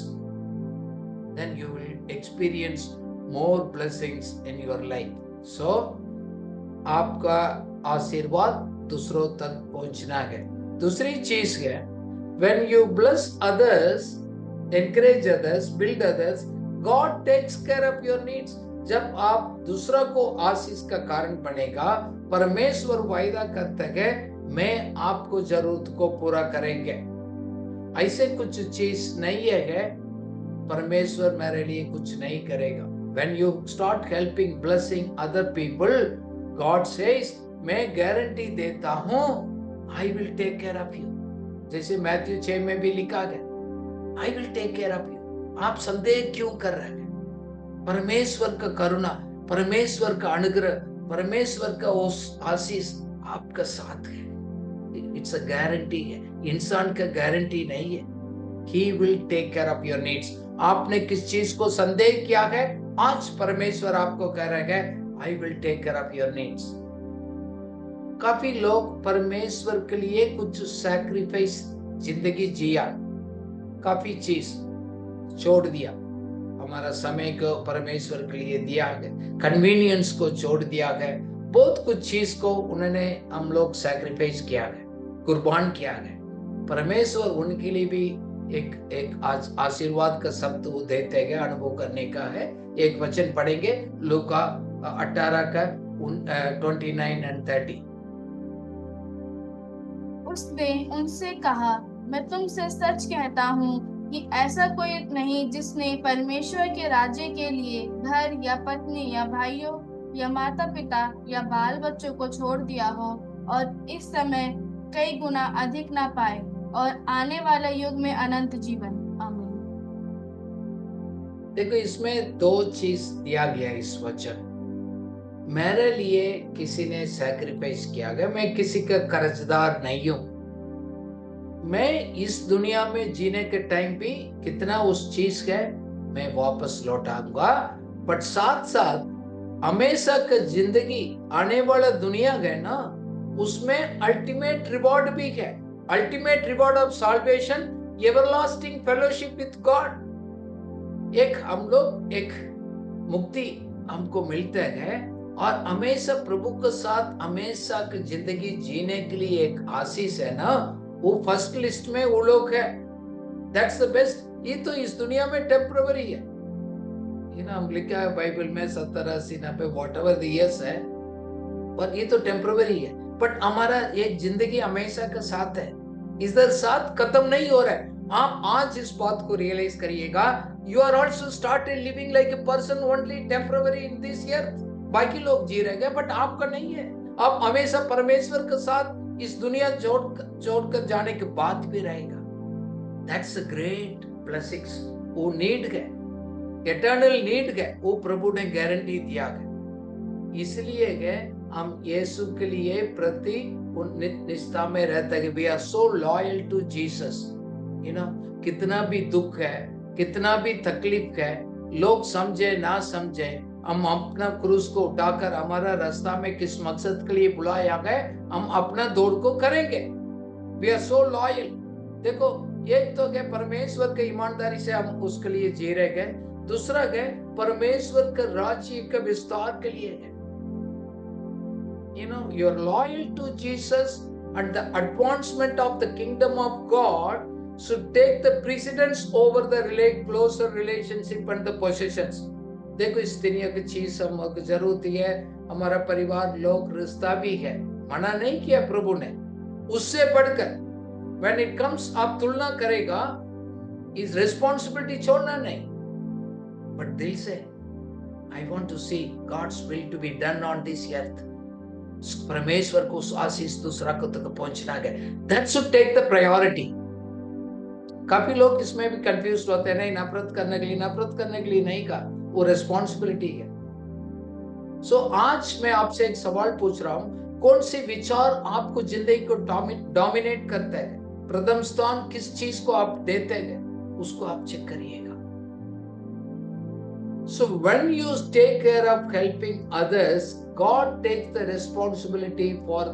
then you will experience more blessings in your life. So आपका आशीर्वाद दूसरों तक पहुंचना है. दूसरी चीज है, when you bless others, encourage others, build others, God takes care of your needs. जब आप दूसरा को आशीष का कारण बनेगा, परमेश्वर वायदा करता है, मैं आपको जरूरत को पूरा करेंगे. ऐसे कुछ चीज नहीं है, परमेश्वर मेरे लिए कुछ नहीं करेगा. When you start helping, blessing other people, God says, मैं गारंटी देता हूं, I will take care of you. जैसे मैथ्यू 6 में भी लिखा गया, I will take care of you. आप संदेह क्यों कर रहे हैं? परमेश्वर का करुणा, परमेश्वर का अनुग्रह, परमेश्वर का उस आशीष आपका साथ है. इट्स अ गारंटी है, इंसान का गारंटी नहीं है. He will take care of your needs. आपने किस चीज को संदेह किया है, आज परमेश्वर आपको कह रहा है, I will take care of your needs. काफी लोग परमेश्वर के लिए कुछ सैक्रिफाइस जिंदगी जिया, काफी चीज छोड़ दिया, हमारा समय को परमेश्वर के लिए दिया गया, कन्वीनियंस को छोड़ दिया गया, बहुत कुछ चीज को उन्होंने हम लोग सैक्रिफाइस किया है, कुर्बान किया है. परमेश्वर उनके लिए भी एक आज आशीर्वाद का शब्द वो देते हैं, अनुभव करने का है. एक वचन पढ़ेंगे, लूका 18 का 29 and 30. उसने उनसे कहा, मैं तुमसे सच कहता हूँ कि ऐसा कोई नहीं जिसने परमेश्वर के राज्य के लिए घर या पत्नी या भाइयों या माता पिता या बाल बच्चों को छोड़ दिया हो और इस समय कई गुना अधिक ना पाए और आने वाला युग में अनंत जीवन। आमीन। देखो, इसमें दो चीज दिया गया इस वचन। मेरे लिए किसी ने सैक्रिफाइस किया गया, मैं किसी का कर्जदार नहीं हूं। मैं इस दुनिया में जीने के टाइम भी कितना उस चीज का मैं वापस लौटाऊंगा, बट साथ साथ हमेशा का जिंदगी आने वाला दुनिया है ना, उसमें अल्टीमेट रिवॉर्ड भी है। Ultimate reward of solvation, everlasting fellowship with God. एक मुक्ति हमको मिलता है और हमेशा प्रभु के साथ हमेशा की जिंदगी जीने के लिए एक आशीष है ना, वो फर्स्ट लिस्ट में वो लोग है। That's the best. ये तो इस दुनिया में टेम्पररी है, हम लिखा है बाइबल में 70 80 90 व्हाटएवर द इयर्स है, पर ये तो टेम्पररी है। बट हमारा ये जिंदगी हमेशा का साथ है, इधर साथ खत्म नहीं हो रहा है। आप आज इस बात को रियलाइज करिएगा, you are also started living like a person only temporary in this year. बाकी लोग जी रहे हैं बट आपका नहीं है। आप हमेशा परमेश्वर के साथ इस दुनिया छोड़कर जाने के बाद भी रहेगा। That's a great blessings. वो नीड है, एटर्नल नीड है, वो प्रभु ने गारंटी दिया है। इसलिए है हम यीशु के लिए प्रति निष्ठा में रहते हैं। We are so loyal to Jesus. कितना भी दुख है, कितना भी तकलीफ है, लोग समझे ना समझे, हम अपना क्रूस को उठाकर हमारा रास्ता में किस मकसद के लिए बुलाया गया, हम अपना दौड़ को करेंगे। We are so loyal. देखो, एक तो क्या परमेश्वर के ईमानदारी से हम उसके लिए जी रहे गए, दूसरा है परमेश्वर के राज्य के विस्तार के लिए है। You are loyal to Jesus, and the advancement of the kingdom of God should take the precedence over the closer relationship and the possessions. देखो, इस दुनिया की चीज हमको जरूरत है, हमारा परिवार लोग रिश्ता भी है, मना नहीं किया प्रभु ने। उससे बढ़कर when it comes आप तुलना करेगा, इस रिस्पॉन्सिबिलिटी छोड़ना नहीं, बट दिल से I want to see God's will to be done on this earth. परमेश्वर को आशीष दूसरा को तक पहुंचना है। That should take the priority. काफी लोग इसमें भी कंफ्यूज होते हैं, नहीं नफरत करने के लिए नहीं कहा, वो रिस्पॉन्सिबिलिटी है। सो आज मैं आपसे एक सवाल पूछ रहा हूं, कौन सी विचार आपको जिंदगी को डोमिनेट करता है? प्रथम स्थान किस चीज को आप देते हैं, उसको आप चेक करिएगा। So when you take care of helping others, God takes the responsibility for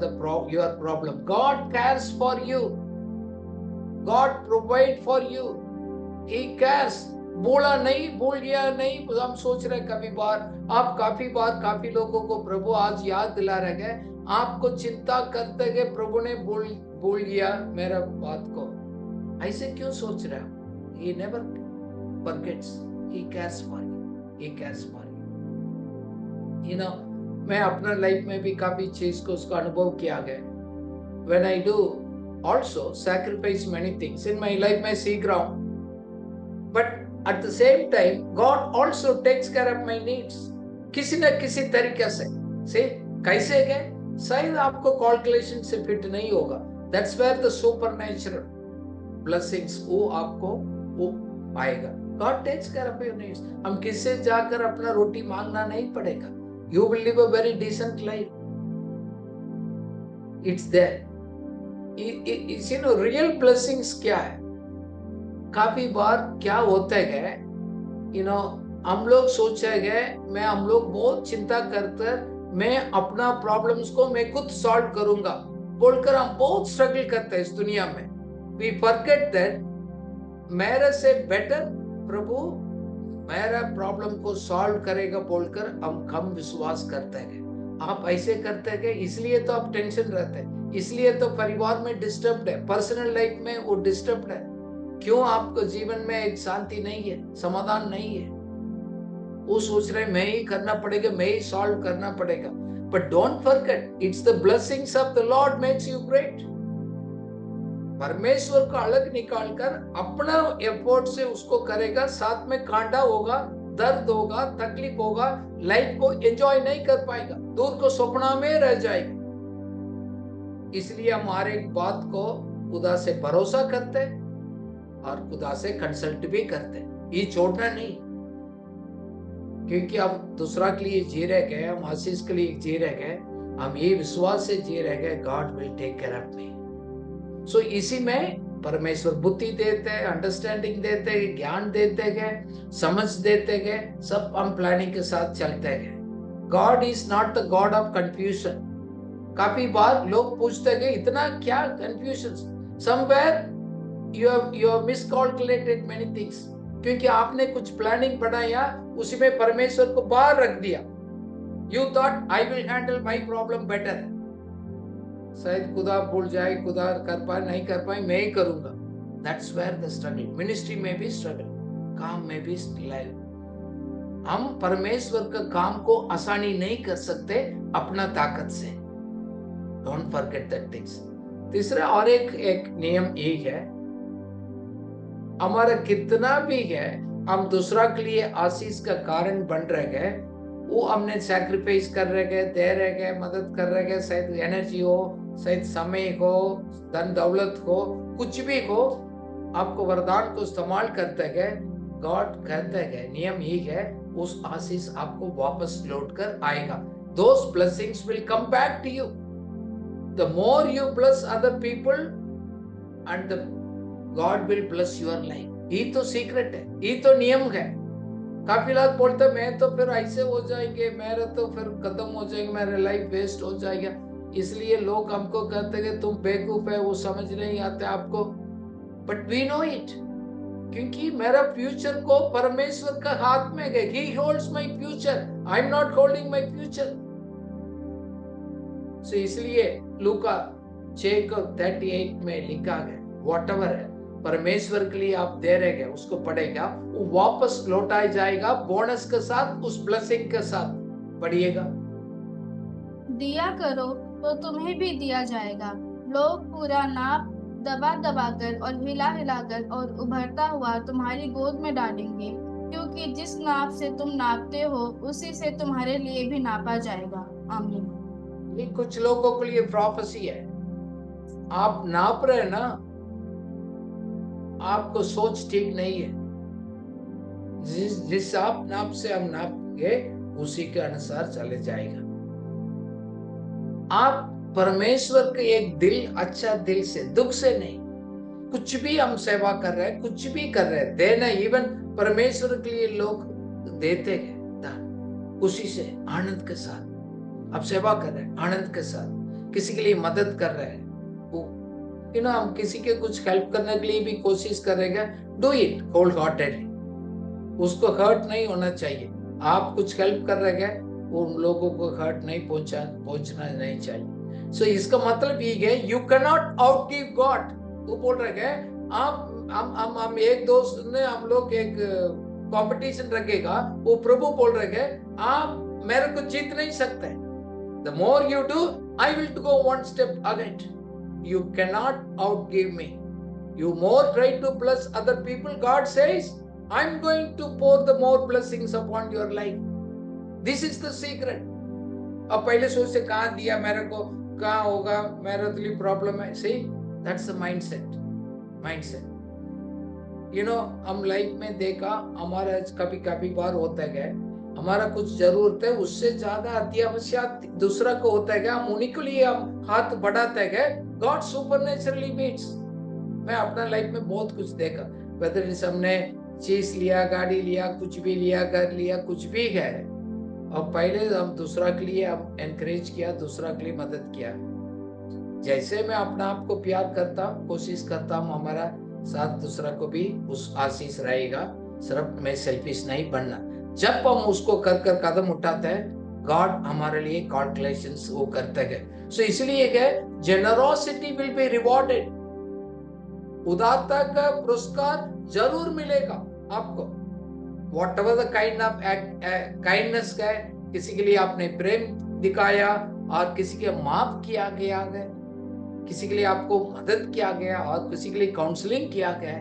your problem. God cares for you. God provide for you. He cares. बोला नहीं, बोल गया नहीं, हम सोच रहे काफी लोगों को प्रभु आज याद दिला रहे हैं, आपको चिंता करते गए प्रभु ने बोल गया मेरा बात को। ऐसे क्यों सोच रहे हो? He never forgets. He cares for you. He cares for you. मैं अपना लाइफ में भी काफी चीज को उसका अनुभव किया गया। When I do also sacrifice many things in my life, मैं सीख रहा हूँ, but at the same time God also takes care of my needs. किसी न किसी तरीके से कैसे गए, शायद आपको कैलकुलेशन से फिट नहीं होगा। That's where the supernatural blessings वो आपको वो आएगा। God takes care of your needs. हम किससे जाकर अपना रोटी मांगना नहीं पड़ेगा। You will live a very decent life. It's there. Real blessings क्या है? काफी बार क्या होता है, हम लोग सोचेंगे, हम लोग बहुत चिंता करते, मैं अपना प्रॉब्लम्स को मैं खुद सॉल्व करूंगा बोलकर हम बहुत स्ट्रगल करते हैं इस दुनिया में। We forget that मेरे से बेटर प्रभु मेरा प्रॉब्लम को सॉल्व करेगा बोलकर हम कम विश्वास करते हैं। आप ऐसे करते हैं, इसलिए तो आप टेंशन रहते हैं, इसलिए तो परिवार में डिस्टर्ब्ड है, पर्सनल लाइफ में वो डिस्टर्ब्ड है। क्यों आपको जीवन में एक शांति नहीं है, समाधान नहीं है? वो सोच रहे मैं ही करना पड़ेगा, मैं ही सॉल्व करना पड़ेगा। But don't forget, it's the blessings of the Lord makes you great. परमेश्वर को अलग निकालकर अपना एफर्ट से उसको करेगा, साथ में कांटा होगा, दर्द होगा, तकलीफ होगा, लाइफ को एंजॉय नहीं कर पाएगा, दूर को सपना में रह जाएगा। इसलिए हम हर एक बात को खुदा से भरोसा करते और खुदा से कंसल्ट भी करते, ये छोड़ना नहीं, क्योंकि हम दूसरा के लिए जी रह गए, हम आशीष के लिए जी रह गए, हम ये विश्वास से जी रह गए, God will take care of me. So इसी में परमेश्वर बुद्धि देते हैं, अंडरस्टैंडिंग देते हैं, ज्ञान देते गए, समझ देते गए, सब हम प्लानिंग के साथ चलते गए। God is not the God of confusion. काफी बार लोग पूछते गए, इतना क्या confusion? Somewhere you have miscalculated many things, क्योंकि आपने कुछ प्लानिंग बनाया, उसी में परमेश्वर को बाहर रख दिया। You thought I will handle my problem better, शायद खुदा भूल जाए, खुदा कर पाए नहीं कर पाए, मैं ही करूंगा। That's where the struggle. Ministry में भी स्ट्रगल, काम में भी स्ट्रगल। हम परमेश्वर का काम को आसानी नहीं कर सकते अपना ताकत से। Don't forget that things. तीसरा और एक नियम यही है, हमारा कितना भी है हम दूसरा के लिए आशीष का कारण बन रह गए, वो हमने सैक्रिफाइस कर रह गए, दे रह गए, मदद कर रह गए, शायद एनर्जी हो, शायद समय हो, धन दौलत हो, कुछ भी हो, आपको वरदान को इस्तेमाल करते गए, गॉड कहते गए, नियम ही है, उस आशीष आपको वापस लौट कर आएगा। Those blessings will come back to you. The more you bless other people, and the God will bless your life. ये तो सीक्रेट है, ये तो नियम है। काफी लोग बोलते मैं तो फिर ऐसे हो जाएंगे, मेरा तो फिर खत्म हो जाएगा, मेरा लाइफ वेस्ट हो जाएगा, इसलिए लोग हमको कहते हैं कि तुम बेवकूफ है, वो समझ नहीं आते आपको। बट वी नो इट, क्योंकि मेरा फ्यूचर को परमेश्वर का हाथ में है। He holds my future. I'm not holding my future. So इसलिए लूका 6:38 में लिखा है, whatever है परमेश्वर के लिए आप दे रहे, उसको पढ़ेगा, वो वापस लौटाया जाएगा, बोनस के साथ, उस ब्लेसिंग के साथ। पढ़िएगा, दिया करो तो तुम्हें भी दिया जाएगा, लोग पूरा नाप दबा दबाकर और हिला हिलाकर और उभरता हुआ तुम्हारी गोद में डालेंगे, क्योंकि जिस नाप से तुम नापते हो उसी से तुम्हारे लिए भी नापा जाएगा। आमीन। ये कुछ लोगों के लिए प्रोफेसी है। आप नाप रहे ना, आपको सोच ठीक नहीं है। जिस आप नाप से हम नापेंगे उसी के अनुसार चले जाएगा। आप परमेश्वर के एक दिल, अच्छा दिल से, दुख से नहीं, कुछ भी हम सेवा कर रहे हैं, कुछ भी कर रहे हैं, देना, इवन परमेश्वर के लिए लोग देते हैं, खुशी से, आनंद के साथ आप सेवा कर रहे हैं, आनंद के साथ किसी के लिए मदद कर रहे हैं, हम किसी के कुछ हेल्प करने के लिए भी कोशिश करेंगे, डू इट होल हार्टेडली, उसको हर्ट नहीं होना चाहिए। आप कुछ हेल्प कर रहे हैं, उन लोगों को हर्ट नहीं पहुंचना नहीं चाहिए। So, इसका मतलब ये है, you cannot outgive God। वो बोल रहे हैं, हम एक दोस्त ने, हम लोग एक कंपटीशन रखेगा, वो प्रभु बोल रहे हैं, आप मेरे को जीत नहीं सकते। The more you do, I will go one step ahead. You cannot outgive me. You more try to bless other people. God says, I'm going to pour the more blessings upon your life. This is the secret. अब पहले सोचते कहाँ दिया मेरे को, कहाँ होगा, मेरा तो प्रॉब्लम है। See, that's the mindset. हम लाइफ में देखा, हमारा कभी बार होता है, हमारा कुछ जरूरत है, उससे ज्यादा अत्यावश्यक दूसरा को होता है, हम उन्हीं के लिए हम हाथ बढ़ाते हैं। God supernaturally meets। मैं अपना लाइफ में बहुत कुछ देखा, वेदर हमने चीज लिया, गाड़ी लिया, कुछ भी लिया, घर लिया, कुछ भी है, और पहले हम दूसरा के लिए हम एनकरेज किया, दूसरा के लिए मदद किया। जैसे मैं अपना आप को प्यार करता हूँ, कोशिश करता हूँ हमारा साथ दूसरा को भी उस आशीष रहेगा। सिर्फ मैं सेल्फिश नहीं बनना। जब हम उसको कर कदम उठाते हैं, गॉड हमारे लिए कैलकुलेशंस वो करते हैं। सो इसलिए है, जेनरोसिटी विल बी रिवॉर्डेड। उदारता का पुरस्कार जरूर मिलेगा आपको। Whatever the kind of kindness है, किसी के लिए आपने प्रेम दिखाया और किसी के माफ किया गया है, किसी के लिए आपको मदद किया गया और किसी के लिए काउंसलिंग किया गया,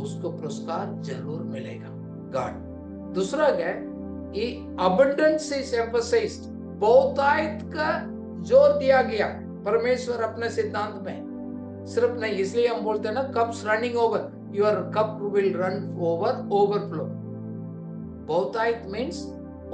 उसको पुरस्कार जरूर मिलेगा। गॉड दूसरा है ये अबंडेंस इज एम्फसाइज्ड, बहुतायत का जोर दिया गया परमेश्वर अपने सिद्धांत में। सिर्फ नहीं, इसलिए हम बोलते हैं ना cups running over, your cup will run over, overflow. बहुतायत मीन्स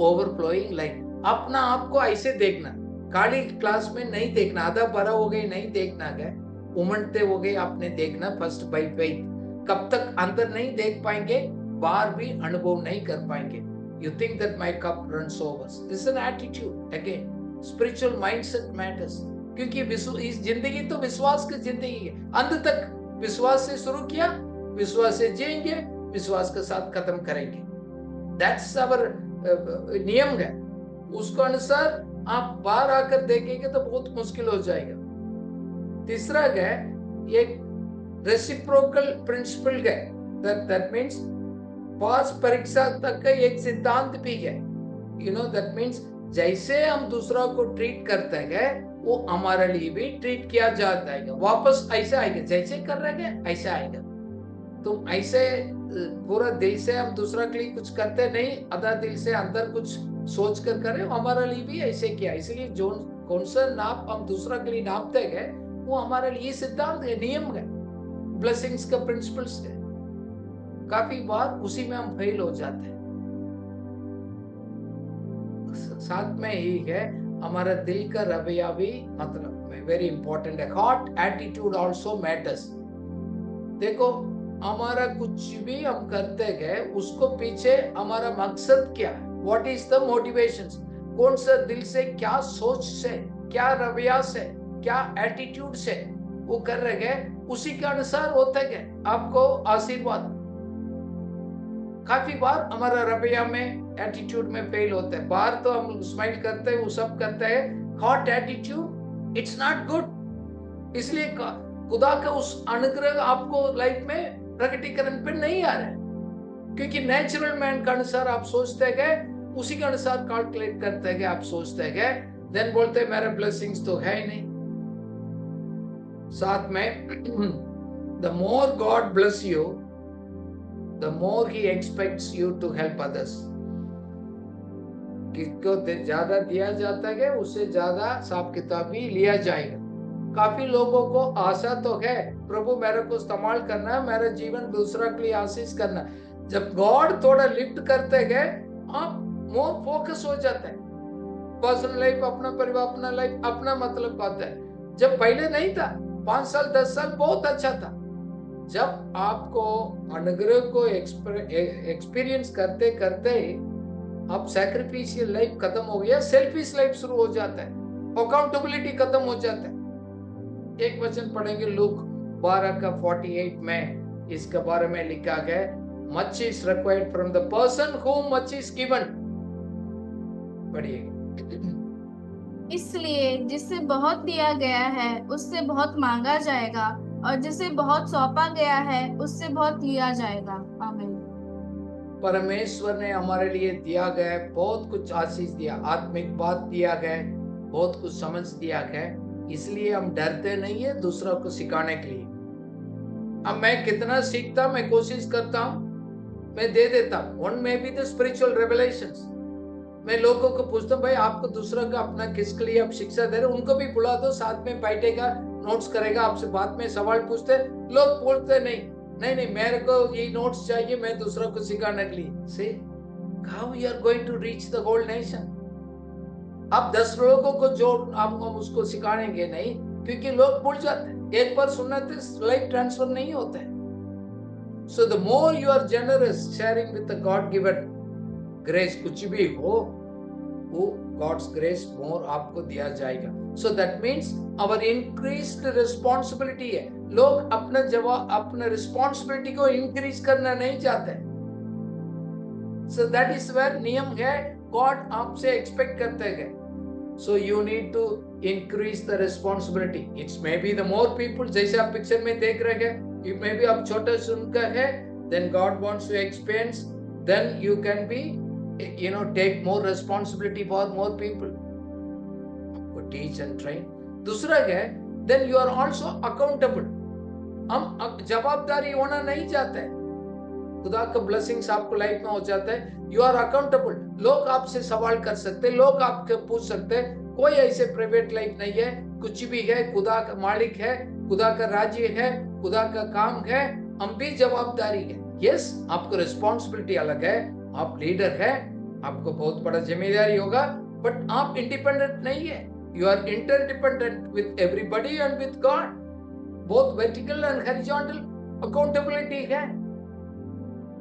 ओवरफ्लोइंग लाइक। अपना आप को ऐसे देखना, खाली क्लास में नहीं देखना, आधा भरा हो गए नहीं देखना है, उमड़ते हो गए आपने देखना फर्स्ट बाय फेथ। कब तक अंदर नहीं देख पाएंगे, बाहर भी अनुभव नहीं कर पाएंगे। You think that my cup runs over. This is an attitude. Again, spiritual mindset matters. क्योंकि इस जिंदगी तो विश्वास की जिंदगी है। अंत तक विश्वास से शुरू किया, विश्वास से जिएंगे, विश्वास के साथ खत्म करेंगे। That's our नियम है। उसको अनुसार आप बाहर आकर देखेंगे तो बहुत मुश्किल हो जाएगा। तीसरा है एक रेसिप्रोकल प्रिंसिपल है। That means पास परीक्षा तक का एक सिद्धांत भी है। यू नो दैट मीन्स जैसे हम दूसरा को ट्रीट करते हैं वो हमारे लिए भी ट्रीट किया जाता है, वापस ऐसे आएगा। जैसे कर रहे हैं ऐसे आएगा। तो ऐसे पूरा दिल से हम दूसरा के लिए कुछ करते नहीं, आधा दिल से अंदर कुछ सोच कर करें, हमारे लिए भी ऐसे किया। इसलिए जो कौन सा नाप हम दूसरा के लिए नापते हैं वो हमारे लिए सिद्धांत है, नियम है, ब्लेसिंग्स का प्रिंसिपल्स है। काफी बार उसी में हम फेल हो जाते हैं। साथ में ही है हमारा दिल का रवैया भी मतलब वेरी इंपॉर्टेंट है। Heart attitude also matters. देखो हमारा कुछ भी हम करते हैं उसको पीछे हमारा मकसद क्या है, व्हाट इज द मोटिवेशन, कौन सा दिल से, क्या सोच से, क्या रवैया से, क्या एटीट्यूड से वो कर रहे हैं, उसी के अनुसार होता है आपको आशीर्वाद। काफी बार हमारा रवैया में, एटीट्यूड में फेल होता है। बाहर तो हम स्माइल करते हैं, वो सब करते हैं, hot attitude it's not good. इसलिए खुदा का उस अनुग्रह आपको लाइफ में प्रकटीकरण पे नहीं आ रहा है, क्योंकि नेचुरल मैन के अनुसार आप सोचते हैं, उसी के अनुसार कैलकुलेट करते हैं, आप सोचते हैं, देन बोलते हैं मेरे ब्लेसिंग्स तो है ही नहीं। साथ में the more God bless you, the more he expects you to help others. किसको ज्यादा दिया जाता है उससे ज्यादा हिसाब किताब भी लिया जाएगा। काफी लोगों को आशा तो है प्रभु मेरे को इस्तेमाल करना है, मेरा जीवन दूसरा के लिए आशीष करना। जब गॉड थोड़ा लिफ्ट करते गए आप मोर फोकस हो जाता है। पर्सनल लाइफ, अपना परिवार, अपना लाइफ, अपना मतलब आता है। जब पहले नहीं था, 5 साल 10 साल बहुत अच्छा था। जब आपको अनुग्रह को एक्सपीरियंस करते करते अब सैक्रिफिशियल लाइफ खत्म हो गया, सेल्फिश लाइफ शुरू हो जाता है, अकाउंटेबिलिटी खत्म हो जाता है। एक वचन पढ़ेंगे लूक 12:48 में, इसके बारे में लिखा गया much is required from the person whom much is given। पढ़िए। इसलिए जिससे बहुत दिया गया है उससे बहुत मांगा जाएगा, और जिसे बहुत सौंपा गया है उससे बहुत लिया जाएगा। आमीन। परमेश्वर ने हमारे लिए दिया गया, बहुत कुछ आशीष दिया, आत्मिक बात दिया गया, बहुत कुछ समझ दिया गया। इसलिए हम डरते नहीं है दूसरों को सिखाने के लिए। अब मैं कितना सीखता, मैं कोशिश करता हूँ, मैं दे देता हूँ। वन में भी द स्पिरिचुअल रेवलेशंस। मैं लोगों को पूछता हूँ भाई आपको दूसरा का अपना किसके लिए आप शिक्षा दे रहे, उनको भी बुला दो, साथ में बैठेगा, नोट्स करेगा, आपसे बाद में सवाल पूछते। लोग बोलते नहीं मेरे को ये नोट्स चाहिए, मैं दूसरों को सिखाने के लिए। Say how you are going to reach the whole nation. आप 10 लोगों को जो आप उसको सिखाएंगे नहीं, क्योंकि लोग भूल जाते हैं। एक बार सुनने से लाइफ ट्रांसफर नहीं होता है। So the more you are generous sharing with the God given grace, कुछ भी हो वो गॉड्स ग्रेस मोर आपको दिया जाएगा। So that means our increased responsibility है। लोग अपना जवाब, अपना रिस्पॉन्सिबिलिटी को इंक्रीज करना नहीं चाहते। सो दैट इज वेयर नियम है, गॉड आपसे एक्सपेक्ट करते हैं। So you need to increase the responsibility. It's may be the more people, जैसे आप पिक्चर में देख रहे हैं, इट मे बी आप छोटा सुनकर है, then God wants to expense, then you can be take more responsibility for more people, teach and train. दूसरा है then you are also accountable. हम जवाबदारी होना नहीं चाहते हैं, खुदा का ब्लेसिंग्स आपको लाइफ में हो जाता है, यू आर अकाउंटेबल। लोग आपसे सवाल कर सकते हैं, लोग आपके पूछ सकते हैं, कोई ऐसे प्राइवेट लाइफ नहीं है, कुछ भी है, खुदा का मालिक है, खुदा का राज्य है, खुदा का काम है, हम भी जवाबदारी है। यस, आपको रिस्पॉन्सिबिलिटी अलग है, आप लीडर है, आपको बहुत बड़ा जिम्मेदारी होगा, बट आप इंडिपेंडेंट नहीं है, you are interdependent with everybody and with God. Both vertical and horizontal accountability है।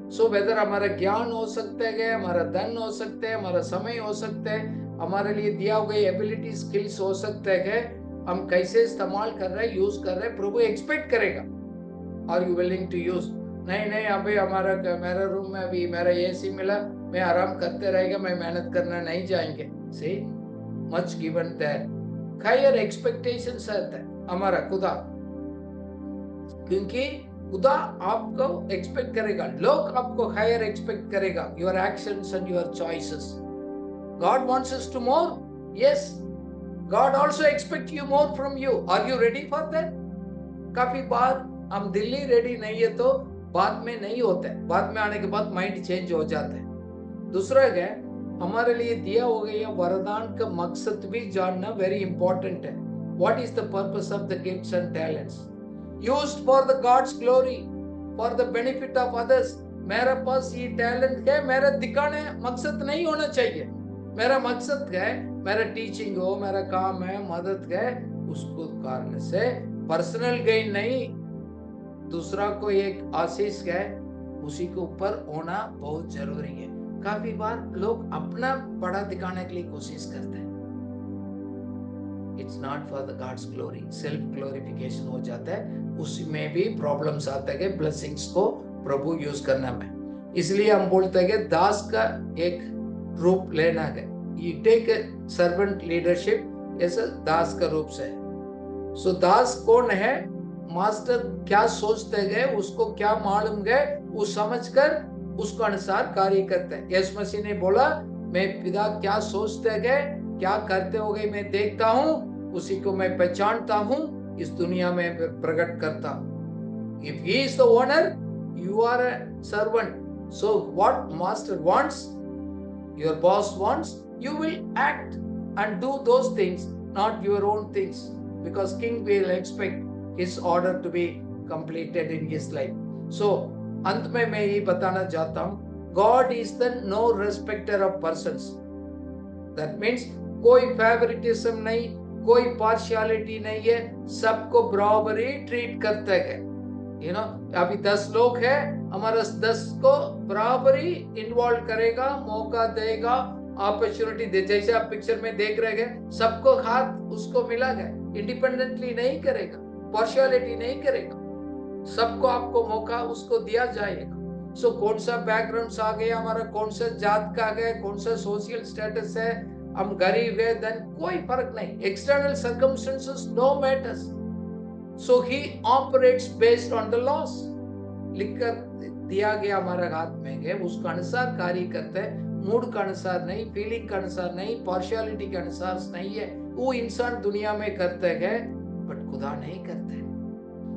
सो वेदर हमारा ज्ञान हो सकता है, हमारा धन हो सकता है, हमारा समय हो सकता है, हमारे लिए दिया हुआ एबिलिटी स्किल्स हो सकता है, हम कैसे इस्तेमाल कर रहे हैं, यूज कर रहे हैं, प्रभु एक्सपेक्ट करेगा। Are you willing to use? नहीं अभी मेरा रूम में अभी मेरा एसी मिला, मैं आराम करते रहेगा, मैं मेहनत करना नहीं जाएंगे। See much given that higher expectations रहता है हमारा खुदा, क्योंकि खुदा आपको एक्सपेक्ट करेगा, लोग आपको हायर एक्सपेक्ट करेगा, your actions and your choices. God wants us to more, yes, God also expect you more from you. Are you ready for that? काफी बार हम दिल्ली रेडी नहीं है तो बाद में नहीं होता है, बाद में आने के बाद माइंड चेंज हो जाता है। दूसरा है, हमारे लिए दिया हो गया वरदान का मकसद भी जानना वेरी इंपॉर्टेंट है। What is the purpose of the gifts and talents? Used for the God's glory, for the benefit of others। मेरा पास ये टैलेंट है, मेरा दिखाने मकसद नहीं होना चाहिए। मेरा मकसद है, मेरा टीचिंग हो, मेरा काम है, मदद है, उसको कारण से पर्सनल गेन नहीं, दूसरा को एक आशीष है, उसी के ऊपर होना बहुत जरूरी है। काफी बार लोग अपना बड़ा दिखाने के लिए कोशिश करते हैं, it's not for the gods glory, self glorification हो जाता है, उसमें भी प्रॉब्लम्स आते हैं ब्लेसिंग्स को प्रभु यूज करना में। इसलिए हम बोलते हैं कि दास का एक रूप लेना है, यू टेक सर्वेंट लीडरशिप ऐसा दास का रूप से। सो दास कौन है? मास्टर क्या सोचते गए, उसको क्या मालूम गए, वो समझकर उसको अनुसार कार्य करते हैं। यीशु मसीह ने बोला, मैं पिता क्या सोचते गए, क्या करते हो गए, मैं देखता हूँ, उसी को मैं पहचानता हूँ, इस दुनिया में प्रकट करता हूँ। If he is the owner, you are a servant. So what master wants, your boss wants, you will act and do those things, not your own things, because king will expect his order to be completed in his life. So अंत में मैं ये बताना चाहता हूँ, God is the no respecter of persons. That means कोई favouritism नहीं, कोई पार्शियलिटी नहीं है, सबको बराबर ही ट्रीट करते हैं। यू नो, अभी 10 लोग हैं, हमारा 10 को बराबर ही इन्वॉल्व करेगा, मौका देगा, अपॉर्चुनिटी दे। जैसे आप पिक्चर में देख रहे हैं, सबको हाथ उसको मिला है, इंडिपेंडेंटली नहीं करेगा, पार्शियलिटी नहीं करेगा, सबको आपको मौका उसको दिया जाएगा। सो कौन सा बैकग्राउंड आ गया हमारा, कौन सा जात का आ गया, कौन सा सोशल स्टेटस है, हम गरीब है, देन कोई फर्क नहीं, external circumstances no matters. So he operates based on the laws, लिखकर दिया गया हमारे हाथ में है, उसका अनुसार कार्य करते हैं, मूड का अनुसार नहीं, फीलिंग का अनुसार नहीं, पार्शियलिटी के अनुसार नहीं है। वो इंसान दुनिया में करते हैं, बट खुदा नहीं करते।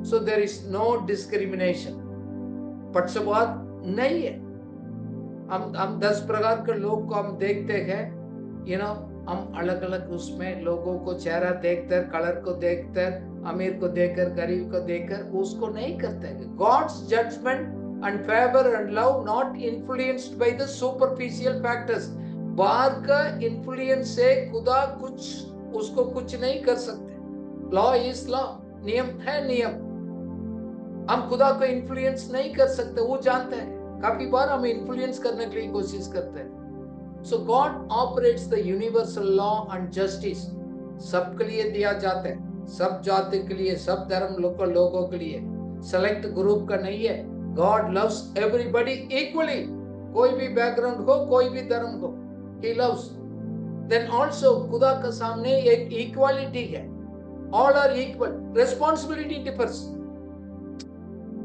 So there is no discrimination, पक्षपात नहीं है। हम 10 प्रकार के लोग को हम देखते हैं, यू नो, हम अलग अलग उसमें लोगों को चेहरा देखकर, कलर को देखकर, अमीर को देखकर, गरीब को देखकर उसको नहीं करते। God's judgment and favour and love not influenced by the superficial factors. बाहर का इन्फ्लुएंस से खुदा कुछ उसको कुछ नहीं कर सकते। लॉ इज लॉ, नियम है नियम, हम खुदा को इन्फ्लुएंस नहीं कर सकते, वो जानते हैं। काफी बार हम इन्फ्लुएंस करने के लिए कोशिश करते हैं। So God operates the universal law and justice, सबके लिए दिया जाता है, सब जाति के लिए, सब धर्म लोगों के लिए, सेलेक्ट ग्रुप का नहीं है। God loves everybody equally, कोई भी बैकग्राउंड हो, कोई भी धर्म हो, He loves। Then also खुदा के सामने एक इक्वालिटी है, all are equal, responsibility differs।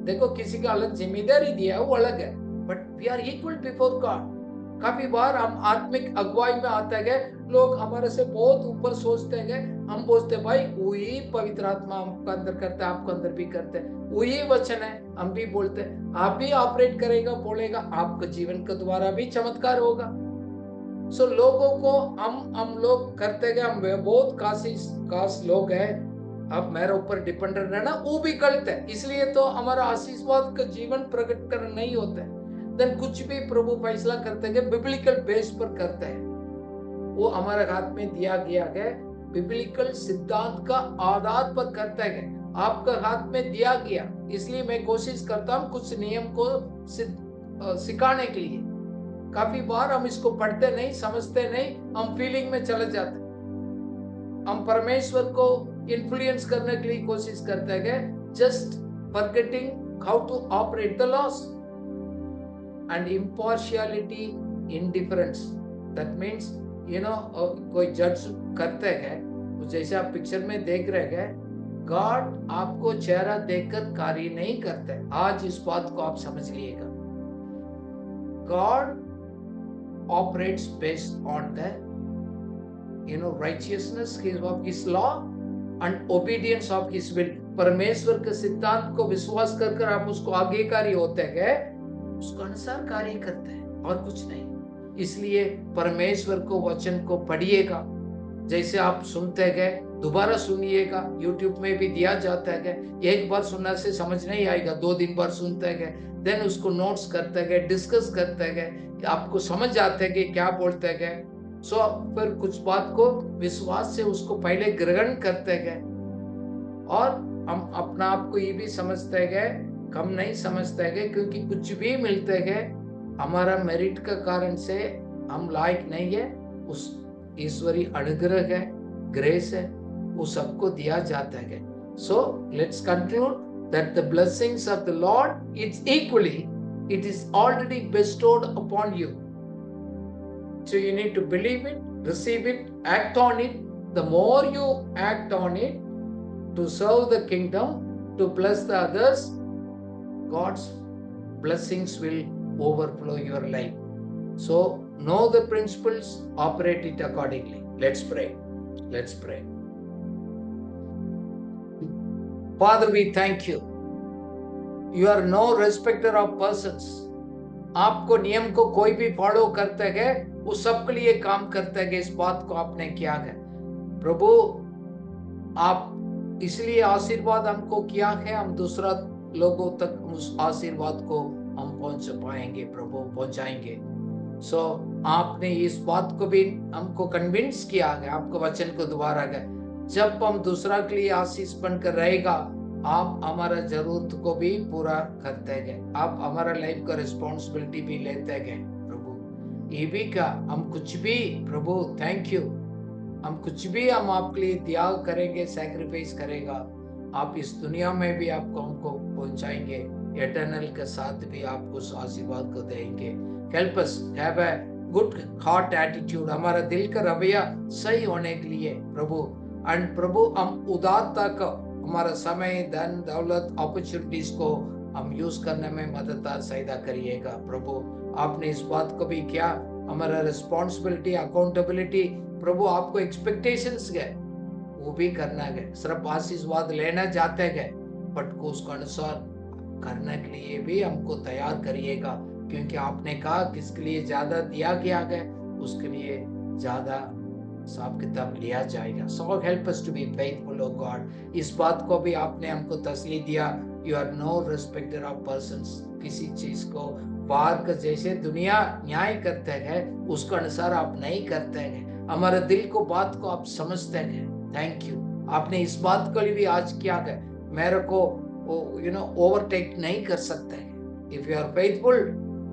देखो, किसी का अलग जिम्मेदारी दिया है, वो अलग है, but we are equal before God। काफी बार हम आत्मिक अगुवाई में आता है, लोग हमारे से बहुत ऊपर सोचते हैं, हम बोलते भाई वही पवित्र आत्मा आपका अंदर करता है, आपको अंदर भी करते हैं, वही वचन है, हम भी बोलते हैं, आप भी ऑपरेट करेगा, बोलेगा, आपके जीवन के द्वारा भी चमत्कार होगा। सो लोगों को हम लोग करते गए, हम बहुत खास लोग हैं, अब मेरे ऊपर डिपेंडेंट रहना वो भी गलत है, इसलिए तो हमारा आशीर्वाद का जीवन प्रकट करना नहीं होता है। देन कुछ भी प्रभु फैसला करते गए बिब्लिकल बेस पर करते हैं, वो हमारे हाथ में दिया गया है, बिब्लिकल सिद्धांत का आधार पर करते गए, आपका हाथ में दिया गया, इसलिए मैं कोशिश करता हूँ कुछ नियम को सिखाने के लिए। काफी बार हम इसको पढ़ते नहीं, समझते नहीं, हम फीलिंग में चले जाते, हम परमेश्वर को इन्फ्लुएंस करने के लिए कोशिश करते हैं, just forgetting how to operate the laws and impartiality, indifference. That means कोई जज करते हैं, जैसे आप पिक्चर में देख रहे हैं, गॉड आपको चेहरा देखकर कार्य नहीं करते। आज इस बात को आप समझ लीजिएगा, God operates based on the righteousness of his law and obedience of his will। परमेश्वर के सिद्धांत को विश्वास कर आप उसको आज्ञाकारी होते गए, उसके अनुसार कार्य करते हैं और कुछ नहीं। इसलिए परमेश्वर को वचन को पढ़िएगा, जैसे आप सुनते गए दोबारा सुनिएगा, YouTube में भी दिया जाता है, एक बार सुनने से समझ नहीं आएगा, 2 दिन बार सुनते गए, देन उसको नोट्स करते गए, डिस्कस करते गए, आपको समझ आते हैं कि क्या बोलते गए। सो फिर कुछ बात को विश्वास से उसको पहले ग्रहण करते गए, और हम अपना आप को ये भी समझते गए, कम नहीं समझते गए, क्योंकि कुछ भी मिलते गए हमारा मेरिट का कारण से हम लायक नहीं है, उस ईश्वरीय अनुग्रह है, ग्रेस है, वो सबको दिया जाता है। So let's conclude that the blessings of the Lord, it is already bestowed upon you. So you need to believe it, receive it, act on it. The more you act on it to serve the kingdom, to bless the others, God's blessings will overflow your life. So know the principles, operate it accordingly. Let's pray. Father, we thank you. You are no respecter of persons. आपको नियम को कोई भी follow करते गए, वो सबके लिए काम करते गए, इस बात को आपने किया है प्रभु। आप इसलिए आशीर्वाद हमको किया है, हम दूसरा लोगों तक उस आशीर्वाद को हम पहुंच पाएंगे प्रभु, पहुंचाएंगे। सो आपने इस बात को भी हमको कन्विंस किया है आपको वचन को दोबारा गए, जब हम दूसरा के लिए आशीष बनकर रहेगा, आप हमारा जरूरत को भी पूरा करते गए, आप हमारा लाइफ का रिस्पॉन्सिबिलिटी भी लेते गए प्रभु। ये भी का हम कुछ भी प्रभु, थैंक यू, हम कुछ भी हम आपके लिए त्याग करेंगे, सैक्रिफाइस करेगा, आप इस दुनिया में भी आपको हमको पहुंचाएंगे, एटर्नल के साथ भी आपको उस आशीर्वाद को देंगे। Help us have a good heart attitude, हमारा दिल का रवैया सही होने के लिए प्रभु। एंड प्रभु हम उदारता का, हमारा समय, धन, दौलत, अपॉर्चुनिटीज को हम यूज करने में मदद सहायता करिएगा प्रभु। आपने इस बात को भी किया, हमारा रिस्पॉन्सिबिलिटी, अकाउंटेबिलिटी प्रभु, आपको एक्सपेक्टेशंस गए वो भी करना है, सिर्फ आशीर्वाद लेना चाहते गए, बट को उसको अनुसार करने के लिए भी हमको तैयार करिएगा, क्योंकि आपने कहा किसके लिए ज्यादा दिया गया है उसके लिए ज्यादा हिसाब किताब लिया जाएगा। So help us to be faithful O God. इस बात को भी आपने हमको तसल्ली दिया, you are no respecter of persons, किसी चीज को बाहर का जैसे दुनिया न्याय करते हैं उसके अनुसार आप नहीं करते हैं, हमारे दिल को बात को आप समझते हैं। थैंक यू, आपने इस बात को भी आज किया है, मेरे को ओवरटेक नहीं कर सकते। If you are faithful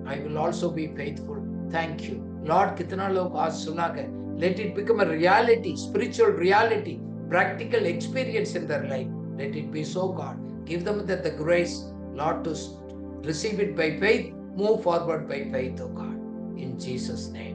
I will also be faithful. Thank you Lord. कितना लोग आज सुना गए, let it become a reality, spiritual reality, practical experience in their life. Let it be so, God. Give them the grace, Lord, to receive it by faith, move forward by faith, oh God. In Jesus' name.